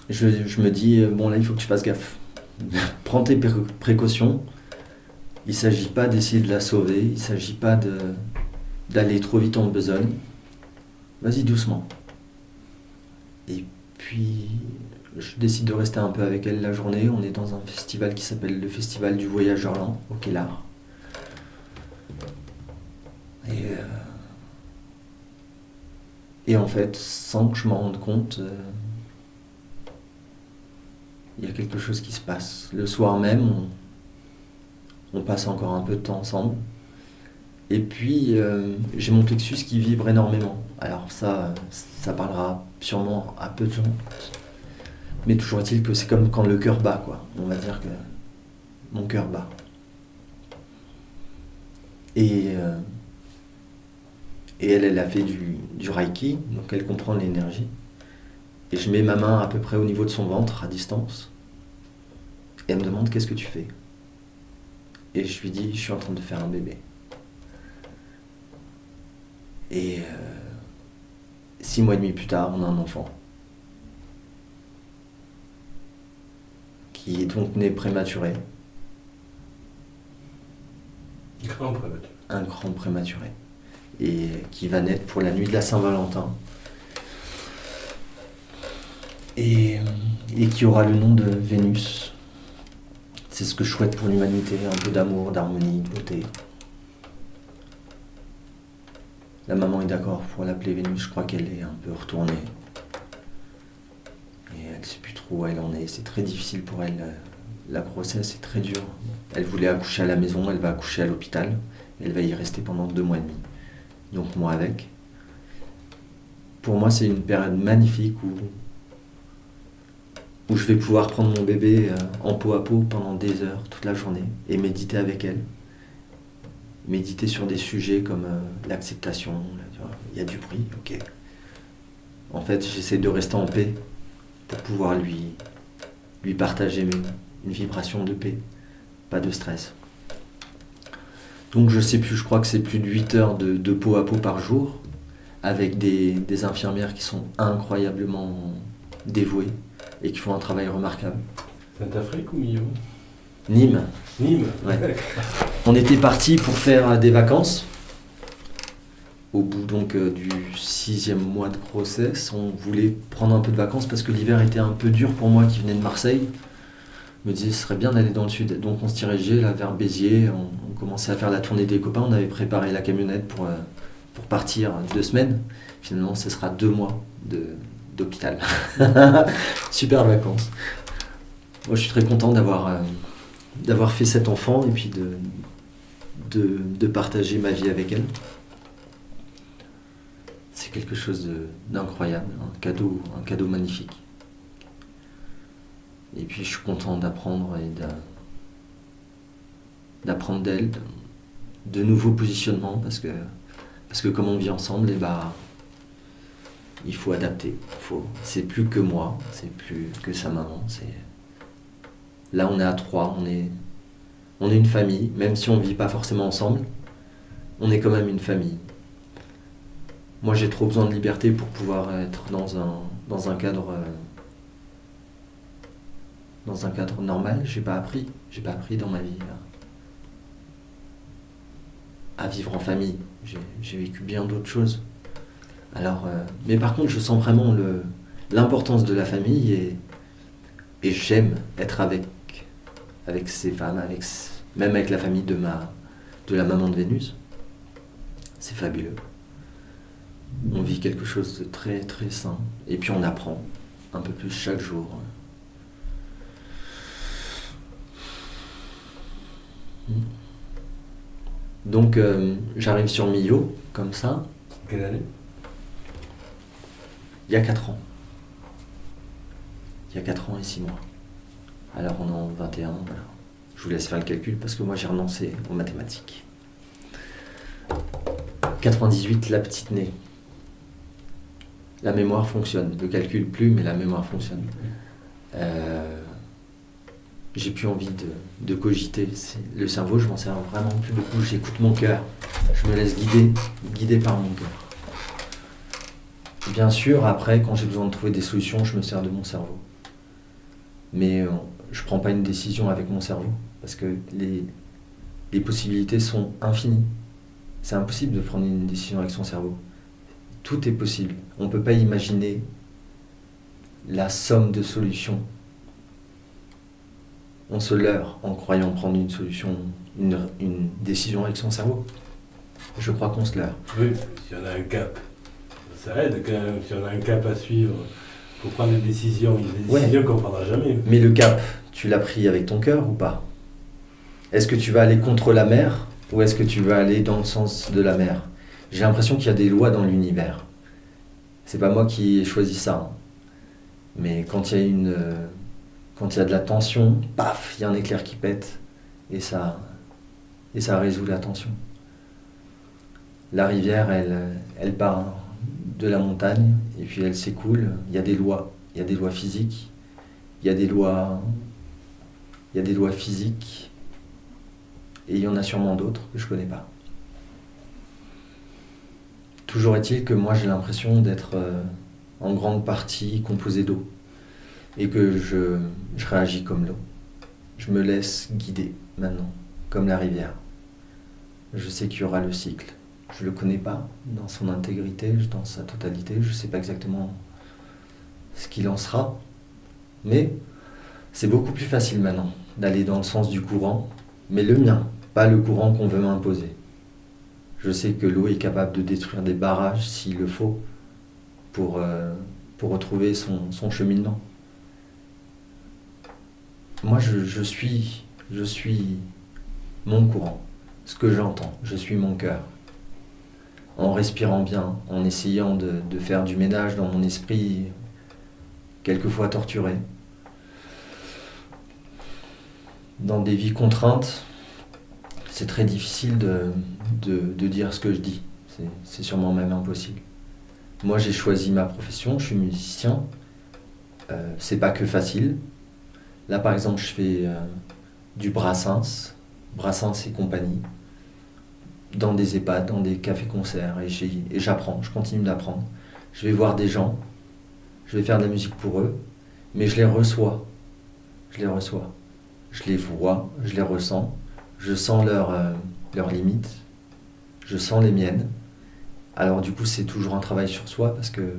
Je me dis, bon là, il faut que tu fasses gaffe. Prends tes précautions. Il ne s'agit pas d'essayer de la sauver, il ne s'agit pas d'aller trop vite en besogne. Vas-y doucement. Et puis, je décide de rester un peu avec elle la journée. On est dans un festival qui s'appelle le Festival du Voyageur Lent, au Kellar. Et en fait, sans que je m'en rende compte, il y a quelque chose qui se passe. Le soir même, on passe encore un peu de temps ensemble. Et puis, j'ai mon plexus qui vibre énormément. Alors ça parlera sûrement à peu de gens. Mais toujours est-il que c'est comme quand le cœur bat, quoi. On va dire que mon cœur bat. Et elle a fait du Reiki, donc elle comprend l'énergie. Et je mets ma main à peu près au niveau de son ventre, à distance. Et elle me demande, qu'est-ce que tu fais ? Et je lui dis, je suis en train de faire un bébé. Et 6 mois et demi plus tard, on a un enfant. Qui est donc né prématuré. Un grand prématuré. Et qui va naître pour la nuit de la Saint-Valentin. Et qui aura le nom de Vénus. C'est ce que je souhaite pour l'humanité, un peu d'amour, d'harmonie, de beauté. La maman est d'accord pour l'appeler Vénus, je crois qu'elle est un peu retournée. Et elle ne sait plus trop où elle en est, c'est très difficile pour elle. La grossesse est très dure. Elle voulait accoucher à la maison, elle va accoucher à l'hôpital. Elle va y rester pendant 2 mois et demi. Donc moi avec. Pour moi, c'est une période magnifique où je vais pouvoir prendre mon bébé en peau à peau pendant des heures, toute la journée, et méditer avec elle. Méditer sur des sujets comme l'acceptation, il y a du bruit, ok. En fait, j'essaie de rester en paix pour pouvoir lui partager une vibration de paix, pas de stress. Donc je sais plus, je crois que c'est plus de 8 heures de peau à peau par jour, avec des infirmières qui sont incroyablement dévouées et qui font un travail remarquable. Sainte-Afrique ou Millau ? Nîmes. Nîmes, ouais. On était partis pour faire des vacances. Au bout donc du 6e mois de grossesse, on voulait prendre un peu de vacances parce que l'hiver était un peu dur pour moi qui venais de Marseille. Je me disais ce serait bien d'aller dans le sud. Donc on se dirigeait là vers Béziers, on commençait à faire la tournée des copains, on avait préparé la camionnette pour partir 2 semaines. Finalement ce sera 2 mois d'hôpital. Super vacances. Moi je suis très content d'avoir fait cet enfant et puis de partager ma vie avec elle. c'est quelque chose d'incroyable, un cadeau magnifique. Et puis je suis content d'apprendre et d'apprendre d'elle de nouveaux positionnements parce que comme on vit ensemble, il faut adapter. C'est plus que moi, c'est plus que sa maman. Là on est à trois, on est une famille, même si on ne vit pas forcément ensemble, on est quand même une famille. Moi j'ai trop besoin de liberté pour pouvoir être dans un cadre normal. J'ai pas appris dans ma vie à vivre en famille. J'ai vécu bien d'autres choses. Alors, mais par contre, je sens vraiment l'importance de la famille et j'aime être avec ces femmes, même avec la famille de la maman de Vénus. C'est fabuleux. On vit quelque chose de très très sain et puis on apprend un peu plus chaque jour. Donc j'arrive sur Millau, comme ça. Quelle année? Il y a 4 ans. Il y a 4 ans et 6 mois. Alors on est en 21, voilà. Je vous laisse faire le calcul parce que moi j'ai renoncé aux mathématiques. 98, la petite née. La mémoire fonctionne. Le calcul plus, mais la mémoire fonctionne. J'ai plus envie de cogiter. Le cerveau, je m'en sers vraiment plus beaucoup. J'écoute mon cœur. Je me laisse guider par mon cœur. Bien sûr, après, quand j'ai besoin de trouver des solutions, je me sers de mon cerveau. Mais je ne prends pas une décision avec mon cerveau. Parce que les possibilités sont infinies. C'est impossible de prendre une décision avec son cerveau. Tout est possible. On ne peut pas imaginer la somme de solutions. On se leurre en croyant prendre une solution, une décision avec son cerveau. Je crois qu'on se leurre. Oui, si on a un cap, ça aide quand même. Si on a un cap à suivre pour prendre des décisions, il y a des décisions qu'on ne prendra jamais. Mais le cap, tu l'as pris avec ton cœur ou pas? Est-ce que tu vas aller contre la mer ou est-ce que tu vas aller dans le sens de la mer? J'ai l'impression qu'il y a des lois dans l'univers. C'est pas moi qui ai choisi ça. Mais quand il y a de la tension, paf, il y a un éclair qui pète et ça résout la tension. La rivière, elle part de la montagne et puis elle s'écoule. Il y a des lois physiques, il y a des lois physiques et il y en a sûrement d'autres que je connais pas. Toujours est-il que moi j'ai l'impression d'être en grande partie composé d'eau et que je réagis comme l'eau. Je me laisse guider maintenant, comme la rivière. Je sais qu'il y aura le cycle. Je ne le connais pas dans son intégrité, dans sa totalité. Je ne sais pas exactement ce qu'il en sera. Mais c'est beaucoup plus facile maintenant d'aller dans le sens du courant, mais le mien, pas le courant qu'on veut m'imposer. Je sais que l'eau est capable de détruire des barrages s'il le faut pour retrouver son cheminement. Moi, je suis mon courant, ce que j'entends, je suis mon cœur. En respirant bien, en essayant de faire du ménage dans mon esprit, quelquefois torturé. Dans des vies contraintes, c'est très difficile de dire ce que je dis. C'est sûrement même impossible. Moi, j'ai choisi ma profession, je suis musicien. C'est pas que facile. Là, par exemple, je fais du Brassens et compagnie, dans des EHPAD, dans des cafés-concerts, et j'apprends, je continue d'apprendre. Je vais voir des gens, je vais faire de la musique pour eux, mais je les reçois. Je les vois, je les ressens, je sens leurs limites, je sens les miennes. Alors du coup, c'est toujours un travail sur soi, parce que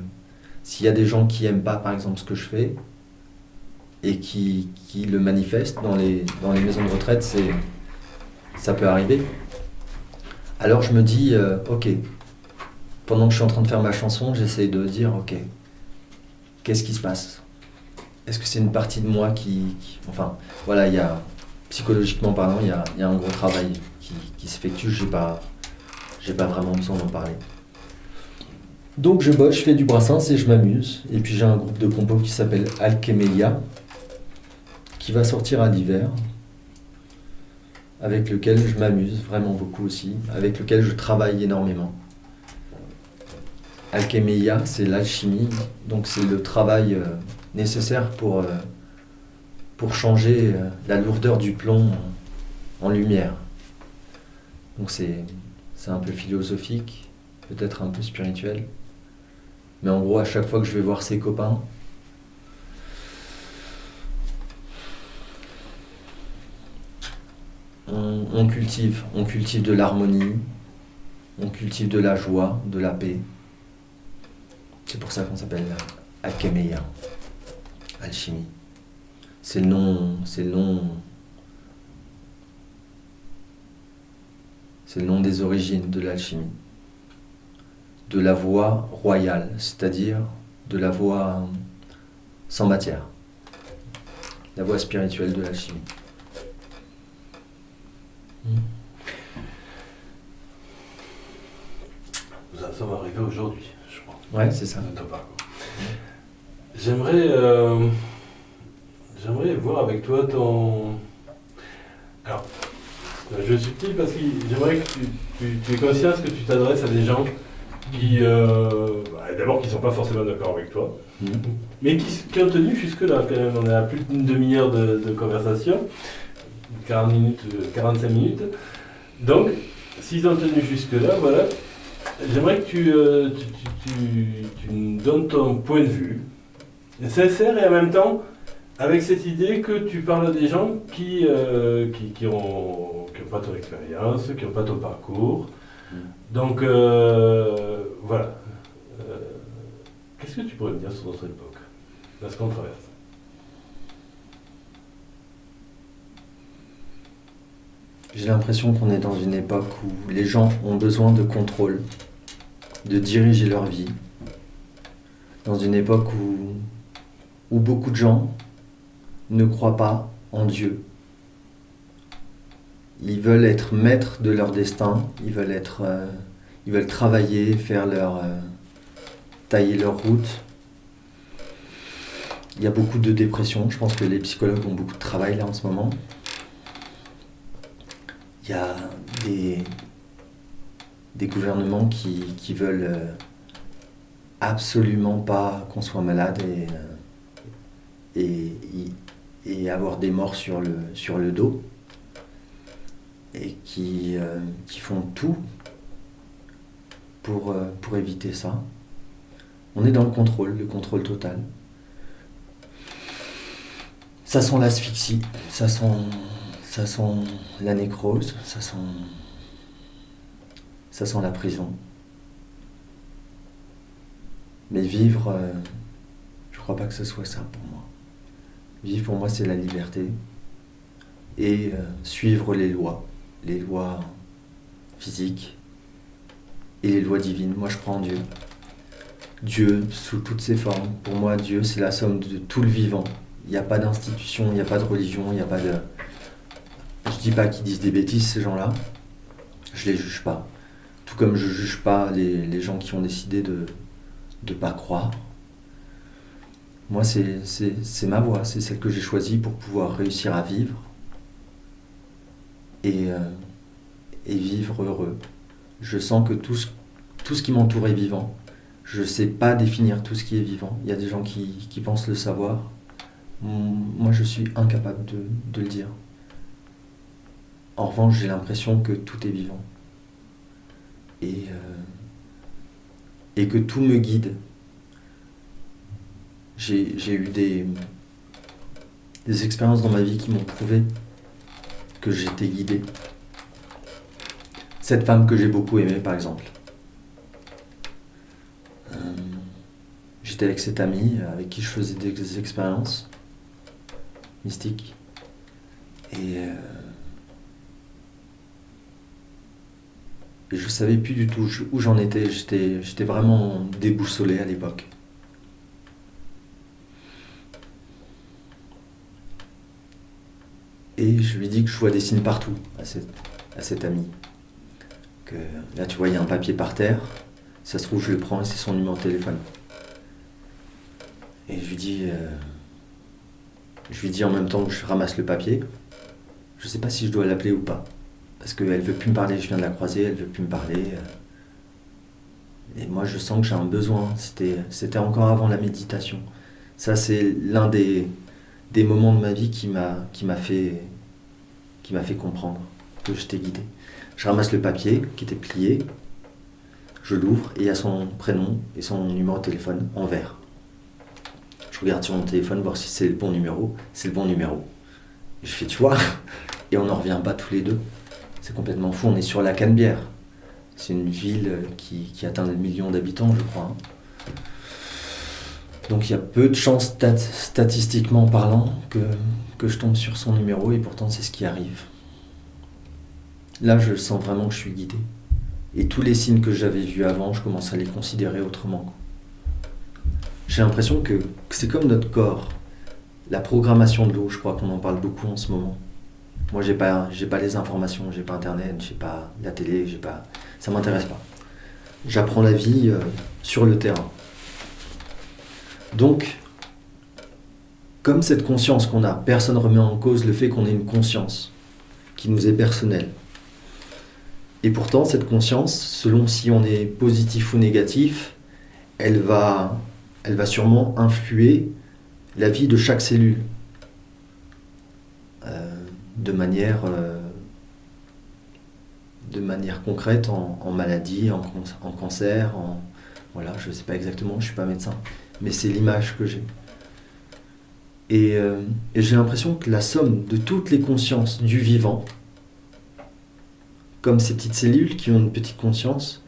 s'il y a des gens qui n'aiment pas, par exemple, ce que je fais, et qui le manifestent dans les maisons de retraite, ça peut arriver. Alors je me dis, ok, pendant que je suis en train de faire ma chanson, j'essaye de dire, ok, qu'est-ce qui se passe? Est-ce que c'est une partie de moi enfin, voilà, psychologiquement parlant, il y a un gros travail qui s'effectue, j'ai pas vraiment besoin d'en parler. Donc je bosse, je fais du Brassens et je m'amuse. Et puis j'ai un groupe de compos qui s'appelle Alchemeia, qui va sortir à l'hiver, avec lequel je m'amuse vraiment beaucoup aussi, avec lequel je travaille énormément. Alchemeia, c'est l'alchimie, donc c'est le travail nécessaire pour changer la lourdeur du plomb en lumière. Donc c'est un peu philosophique, peut-être un peu spirituel. Mais en gros, à chaque fois que je vais voir ses copains, on cultive de l'harmonie, on cultive de la joie, de la paix. C'est pour ça qu'on s'appelle Alchemeia, alchimie. C'est le nom des origines de l'alchimie. De la voie royale, c'est-à-dire de la voie sans matière. La voie spirituelle de l'alchimie. Nous en sommes arrivés aujourd'hui, je crois. Ouais, c'est ça. Dans ton parcours. J'aimerais voir avec toi ton... Alors, je suis petit parce que j'aimerais que tu aies conscience que tu t'adresses à des gens qui, d'abord, qui ne sont pas forcément d'accord avec toi, mais qui ont tenu jusque-là quand même. On est à plus d'une demi-heure de conversation, 40 minutes, 45 minutes. Donc, s'ils ont tenu jusque-là, voilà, j'aimerais que tu nous donnes ton point de vue, sincère et en même temps avec cette idée que tu parles à des gens qui ont pas ton expérience, qui n'ont pas ton parcours. Donc, voilà. Qu'est-ce que tu pourrais me dire sur notre époque, dans ce qu'on traverse? J'ai l'impression qu'on est dans une époque où les gens ont besoin de contrôle, de diriger leur vie. Dans une époque où beaucoup de gens ne croient pas en Dieu. Ils veulent être maîtres de leur destin, ils veulent travailler, tailler leur route. Il y a beaucoup de dépression, je pense que les psychologues ont beaucoup de travail là en ce moment. Il y a des gouvernements qui veulent absolument pas qu'on soit malade et avoir des morts sur le dos, et qui font tout pour éviter ça. On est dans le contrôle total. Ça sent l'asphyxie, ça sent la nécrose, ça sent la prison. Mais vivre, je crois pas que ce soit ça pour moi. Vivre pour moi, c'est la liberté et suivre les lois physiques et les lois divines. Moi, je crois en Dieu. Dieu sous toutes ses formes. Pour moi, Dieu, c'est la somme de tout le vivant. Il n'y a pas d'institution, il n'y a pas de religion, il n'y a pas de... Je dis pas qu'ils disent des bêtises, ces gens-là. Je les juge pas. Tout comme je juge pas les gens qui ont décidé de pas croire. Moi, c'est ma voie, c'est celle que j'ai choisie pour pouvoir réussir à vivre et vivre heureux. Je sens que tout ce qui m'entoure est vivant. Je ne sais pas définir tout ce qui est vivant. Il y a des gens qui pensent le savoir. Moi, je suis incapable de le dire. En revanche, j'ai l'impression que tout est vivant. Et que tout me guide. J'ai eu des expériences dans ma vie qui m'ont prouvé que j'étais guidé. Cette femme que j'ai beaucoup aimée, par exemple. J'étais avec cette amie avec qui je faisais des expériences mystiques. Et je savais plus du tout où j'en étais. J'étais vraiment déboussolé à l'époque. Et je lui dis que je vois des signes partout à cette amie. Que là, tu vois, il y a un papier par terre. Ça se trouve, je le prends et c'est son numéro de téléphone. Et je lui dis en même temps que je ramasse le papier, je sais pas si je dois l'appeler ou pas. Parce qu'elle veut plus me parler, je viens de la croiser, elle veut plus me parler. Et moi, je sens que j'ai un besoin. C'était encore avant la méditation. Ça, c'est l'un des moments de ma vie qui m'a fait comprendre que j'étais guidé. Je ramasse le papier qui était plié, je l'ouvre et il y a son prénom et son numéro de téléphone en vert. Je regarde sur mon téléphone voir si c'est le bon numéro. C'est le bon numéro. Et je fais, tu vois, et on n'en revient pas tous les deux. C'est complètement fou. On est sur la Canebière. C'est une ville qui atteint le million d'habitants, je crois. Donc il y a peu de chances, statistiquement parlant, que je tombe sur son numéro, et pourtant c'est ce qui arrive. Là, je sens vraiment que je suis guidé. Et tous les signes que j'avais vus avant, je commence à les considérer autrement. J'ai l'impression que c'est comme notre corps. La programmation de l'eau, je crois qu'on en parle beaucoup en ce moment. Moi, j'ai pas les informations, j'ai pas Internet, j'ai pas la télé, ça m'intéresse pas. J'apprends la vie sur le terrain. Donc, comme cette conscience qu'on a, personne ne remet en cause le fait qu'on ait une conscience qui nous est personnelle. Et pourtant, cette conscience, selon si on est positif ou négatif, elle va sûrement influer la vie de chaque cellule. De manière concrète, en maladie, en cancer, voilà, je ne sais pas exactement, je ne suis pas médecin, mais c'est l'image que j'ai. Et j'ai l'impression que la somme de toutes les consciences du vivant, comme ces petites cellules qui ont une petite conscience,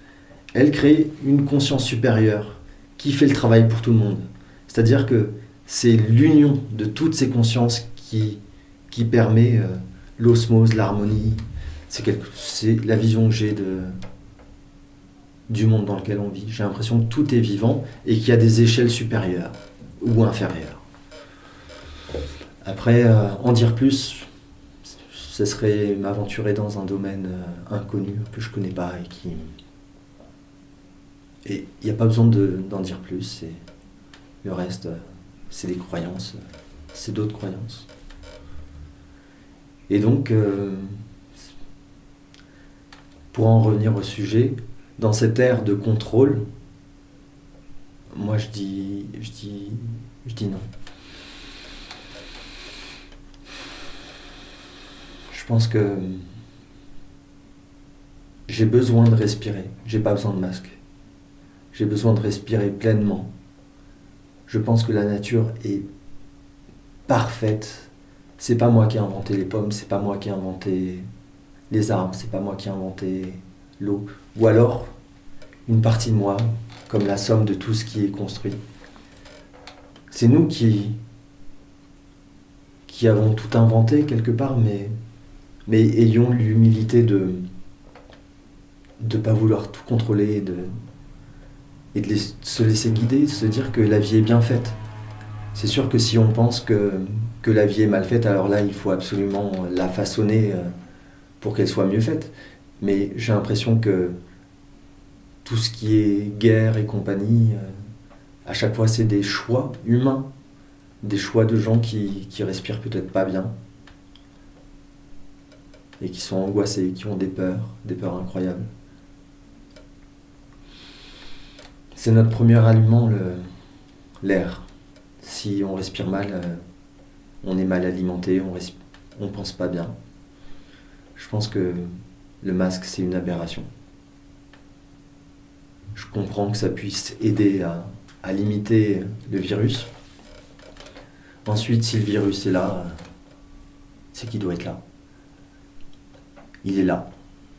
elles créent une conscience supérieure qui fait le travail pour tout le monde. C'est-à-dire que c'est l'union de toutes ces consciences qui permet l'osmose, l'harmonie. C'est la vision que j'ai du monde dans lequel on vit. J'ai l'impression que tout est vivant et qu'il y a des échelles supérieures ou inférieures. Après, en dire plus, ce serait m'aventurer dans un domaine inconnu que je ne connais pas et il n'y a pas besoin d'en dire plus. Le reste, c'est des croyances, c'est d'autres croyances. Et donc, pour en revenir au sujet, dans cette ère de contrôle, moi je dis non. Je pense que j'ai besoin de respirer, j'ai pas besoin de masque. J'ai besoin de respirer pleinement. Je pense que la nature est parfaite. C'est pas moi qui ai inventé les pommes, c'est pas moi qui ai inventé les arbres, c'est pas moi qui ai inventé l'eau. Ou alors, une partie de moi, comme la somme de tout ce qui est construit. C'est nous qui avons tout inventé quelque part, mais ayons l'humilité de ne pas vouloir tout contrôler et de se laisser guider, de se dire que la vie est bien faite. C'est sûr que si on pense que la vie est mal faite, alors là, il faut absolument la façonner pour qu'elle soit mieux faite. Mais j'ai l'impression que tout ce qui est guerre et compagnie, à chaque fois, c'est des choix humains, des choix de gens qui respirent peut-être pas bien et qui sont angoissés, qui ont des peurs incroyables. C'est notre premier aliment, l'air. Si on respire mal, on est mal alimenté, on pense pas bien. Je pense que le masque, c'est une aberration. Je comprends que ça puisse aider à limiter le virus. Ensuite, si le virus est là, c'est qu'il doit être là. Il est là,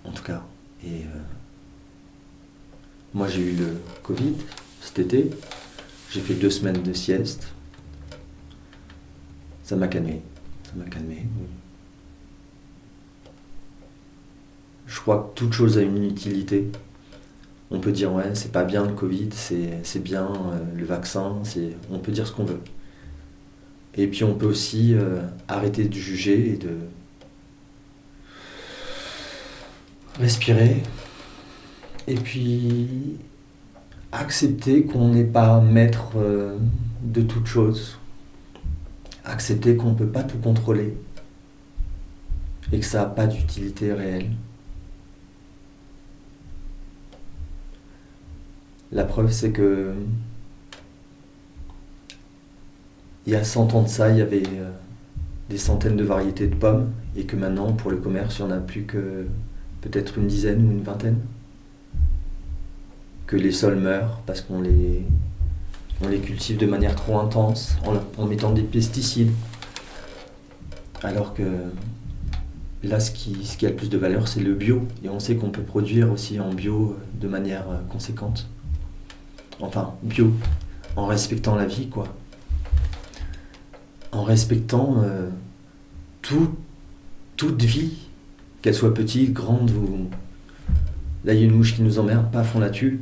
en tout cas. Et moi, j'ai eu le Covid cet été. J'ai fait 2 semaines de sieste. Ça m'a calmé. Je crois que toute chose a une utilité. On peut dire, ouais, c'est pas bien le Covid, c'est bien le vaccin, on peut dire ce qu'on veut. Et puis on peut aussi arrêter de juger et de respirer. Et puis Accepter qu'on n'est pas maître de toute chose. Accepter qu'on ne peut pas tout contrôler et que ça n'a pas d'utilité réelle. La preuve, c'est que il y a 100 ans de ça, il y avait des centaines de variétés de pommes et que maintenant, pour le commerce, il n'y en a plus que peut-être une dizaine ou une vingtaine. Que les sols meurent parce qu'on les cultive de manière trop intense en mettant des pesticides. Alors que là, ce qui a le plus de valeur, c'est le bio. Et on sait qu'on peut produire aussi en bio de manière conséquente. Enfin, bio, en respectant la vie, quoi. En respectant toute vie, qu'elle soit petite, grande ou... Là, il y a une mouche qui nous emmerde, paf, on la tue.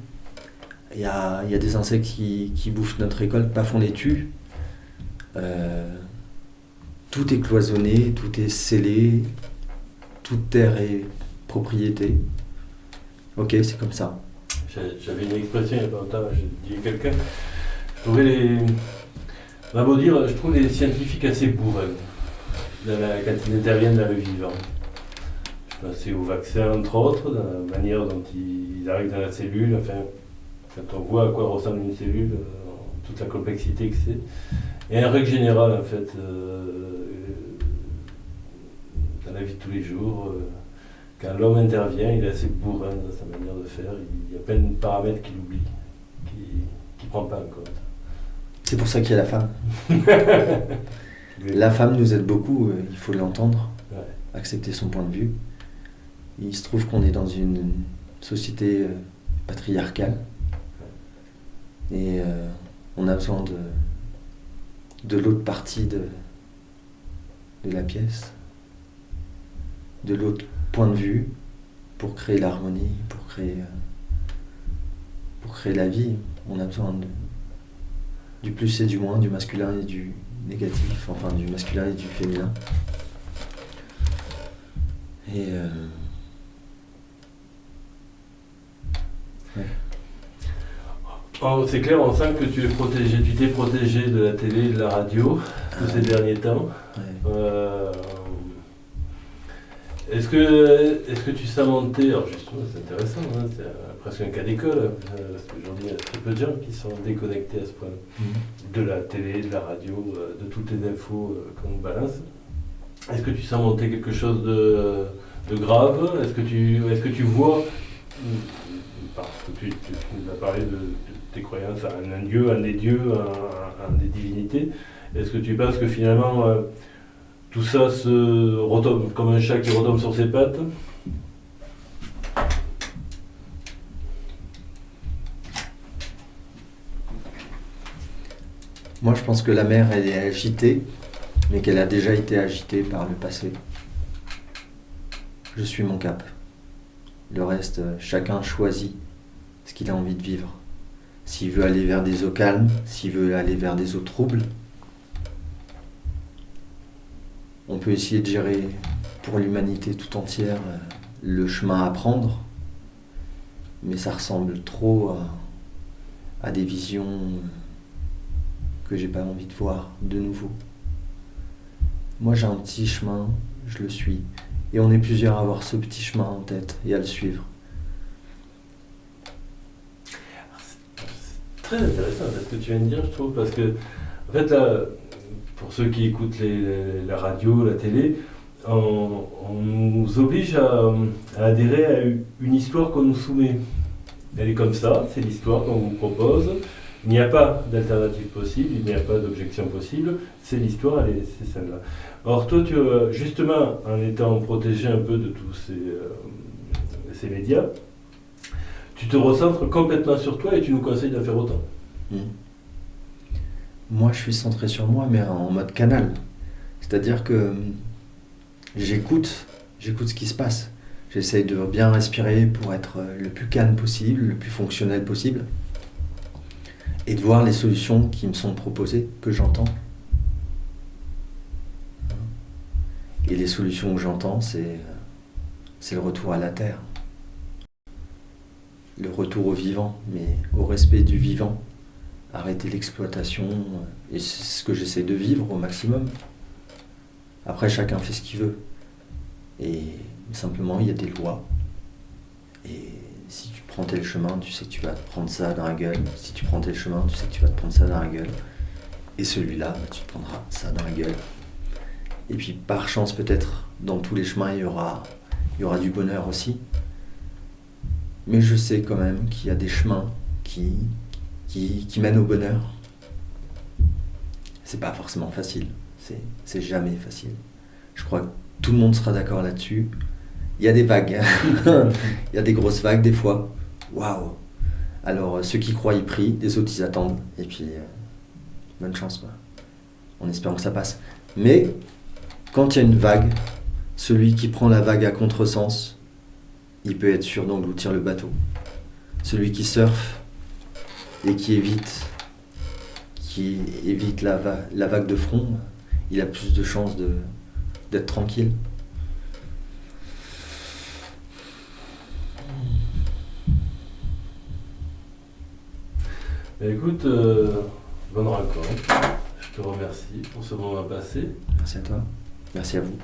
Il y a des insectes qui bouffent notre récolte, paf, on les tue. Tout est cloisonné, tout est scellé, toute terre est propriété. Ok, c'est comme ça. J'avais une expression il n'y a pas longtemps, j'ai dit à quelqu'un, je trouvais on a beau dire, je trouve les scientifiques assez bourrins quand ils interviennent dans le vivant. Je pensais aux vaccins entre autres, dans la manière dont ils arrivent dans la cellule, enfin, quand on voit à quoi ressemble une cellule, toute la complexité que c'est. Et en règle générale, en fait, dans la vie de tous les jours, quand l'homme intervient, il est assez bourrin dans sa manière de faire. Il y a plein de paramètres qu'il oublie, qu'il ne prend pas en compte. C'est pour ça qu'il y a la femme. La femme nous aide beaucoup, il faut l'entendre, accepter son point de vue. Il se trouve qu'on est dans une société patriarcale et on a besoin de l'autre partie de la pièce, de l'autre point de vue pour créer l'harmonie, pour créer la vie. On a besoin du plus et du moins, du masculin et du négatif, enfin du masculin et du féminin. Et ouais. Oh, c'est clair, on sent que tu t'es protégé de la télé et de la radio tous ces derniers temps. Ouais. Est-ce que tu sais monter, alors justement c'est intéressant, hein, c'est presque un cas d'école, parce qu'aujourd'hui il y a très peu de gens qui sont déconnectés à ce point de la télé, de la radio, de toutes les infos qu'on nous balance. Est-ce que tu sens monter quelque chose de grave? Est-ce que tu vois, parce que tu nous as parlé de tes croyances à un dieu, un des dieux, un des divinités, est-ce que tu penses que finalement tout ça se retombe comme un chat qui retombe sur ses pattes? Moi, je pense que la mer, elle est agitée, mais qu'elle a déjà été agitée par le passé. Je suis mon cap. Le reste, chacun choisit ce qu'il a envie de vivre. S'il veut aller vers des eaux calmes, s'il veut aller vers des eaux troubles, on peut essayer de gérer pour l'humanité tout entière le chemin à prendre, mais ça ressemble trop à des visions que j'ai pas envie de voir de nouveau. Moi j'ai un petit chemin, je le suis, et on est plusieurs à avoir ce petit chemin en tête et à le suivre. C'est très intéressant ce que tu viens de dire, je trouve, parce que en fait là, pour ceux qui écoutent la radio, la télé, on nous oblige à adhérer à une histoire qu'on nous soumet. Elle est comme ça, c'est l'histoire qu'on vous propose. Il n'y a pas d'alternative possible, il n'y a pas d'objection possible, c'est l'histoire, c'est celle-là. Or toi, justement, en étant protégé un peu de tous ces médias, tu te recentres complètement sur toi et tu nous conseilles d'en faire autant. Moi, je suis centré sur moi, mais en mode canal. C'est-à-dire que j'écoute ce qui se passe. J'essaye de bien respirer pour être le plus calme possible, le plus fonctionnel possible. Et de voir les solutions qui me sont proposées, que j'entends. Et les solutions que j'entends, c'est le retour à la terre. le retour au vivant, mais au respect du vivant, arrêter l'exploitation, et c'est ce que j'essaie de vivre au maximum. Après, chacun fait ce qu'il veut. Et simplement, il y a des lois. Et si tu prends tel chemin, tu sais que tu vas te prendre ça dans la gueule. Si tu prends tel chemin, tu sais que tu vas te prendre ça dans la gueule. Et celui-là, tu te prendras ça dans la gueule. Et puis, par chance, peut-être, dans tous les chemins, il y aura du bonheur aussi. Mais je sais quand même qu'il y a des chemins qui mènent au bonheur. C'est pas forcément facile. C'est jamais facile. Je crois que tout le monde sera d'accord là-dessus. Il y a des vagues. Il y a des grosses vagues des fois. Waouh! Alors ceux qui croient, ils prient, les autres, ils attendent. Et puis, bonne chance, quoi. En espérant que ça passe. Mais, quand il y a une vague, celui qui prend la vague à contresens, il peut être sûr d'engloutir le bateau. Celui qui surfe et qui évite la vague de front, il a plus de chances d'être tranquille. Écoute, bonne rencontre. Je te remercie pour ce moment passé. Merci à toi. Merci à vous.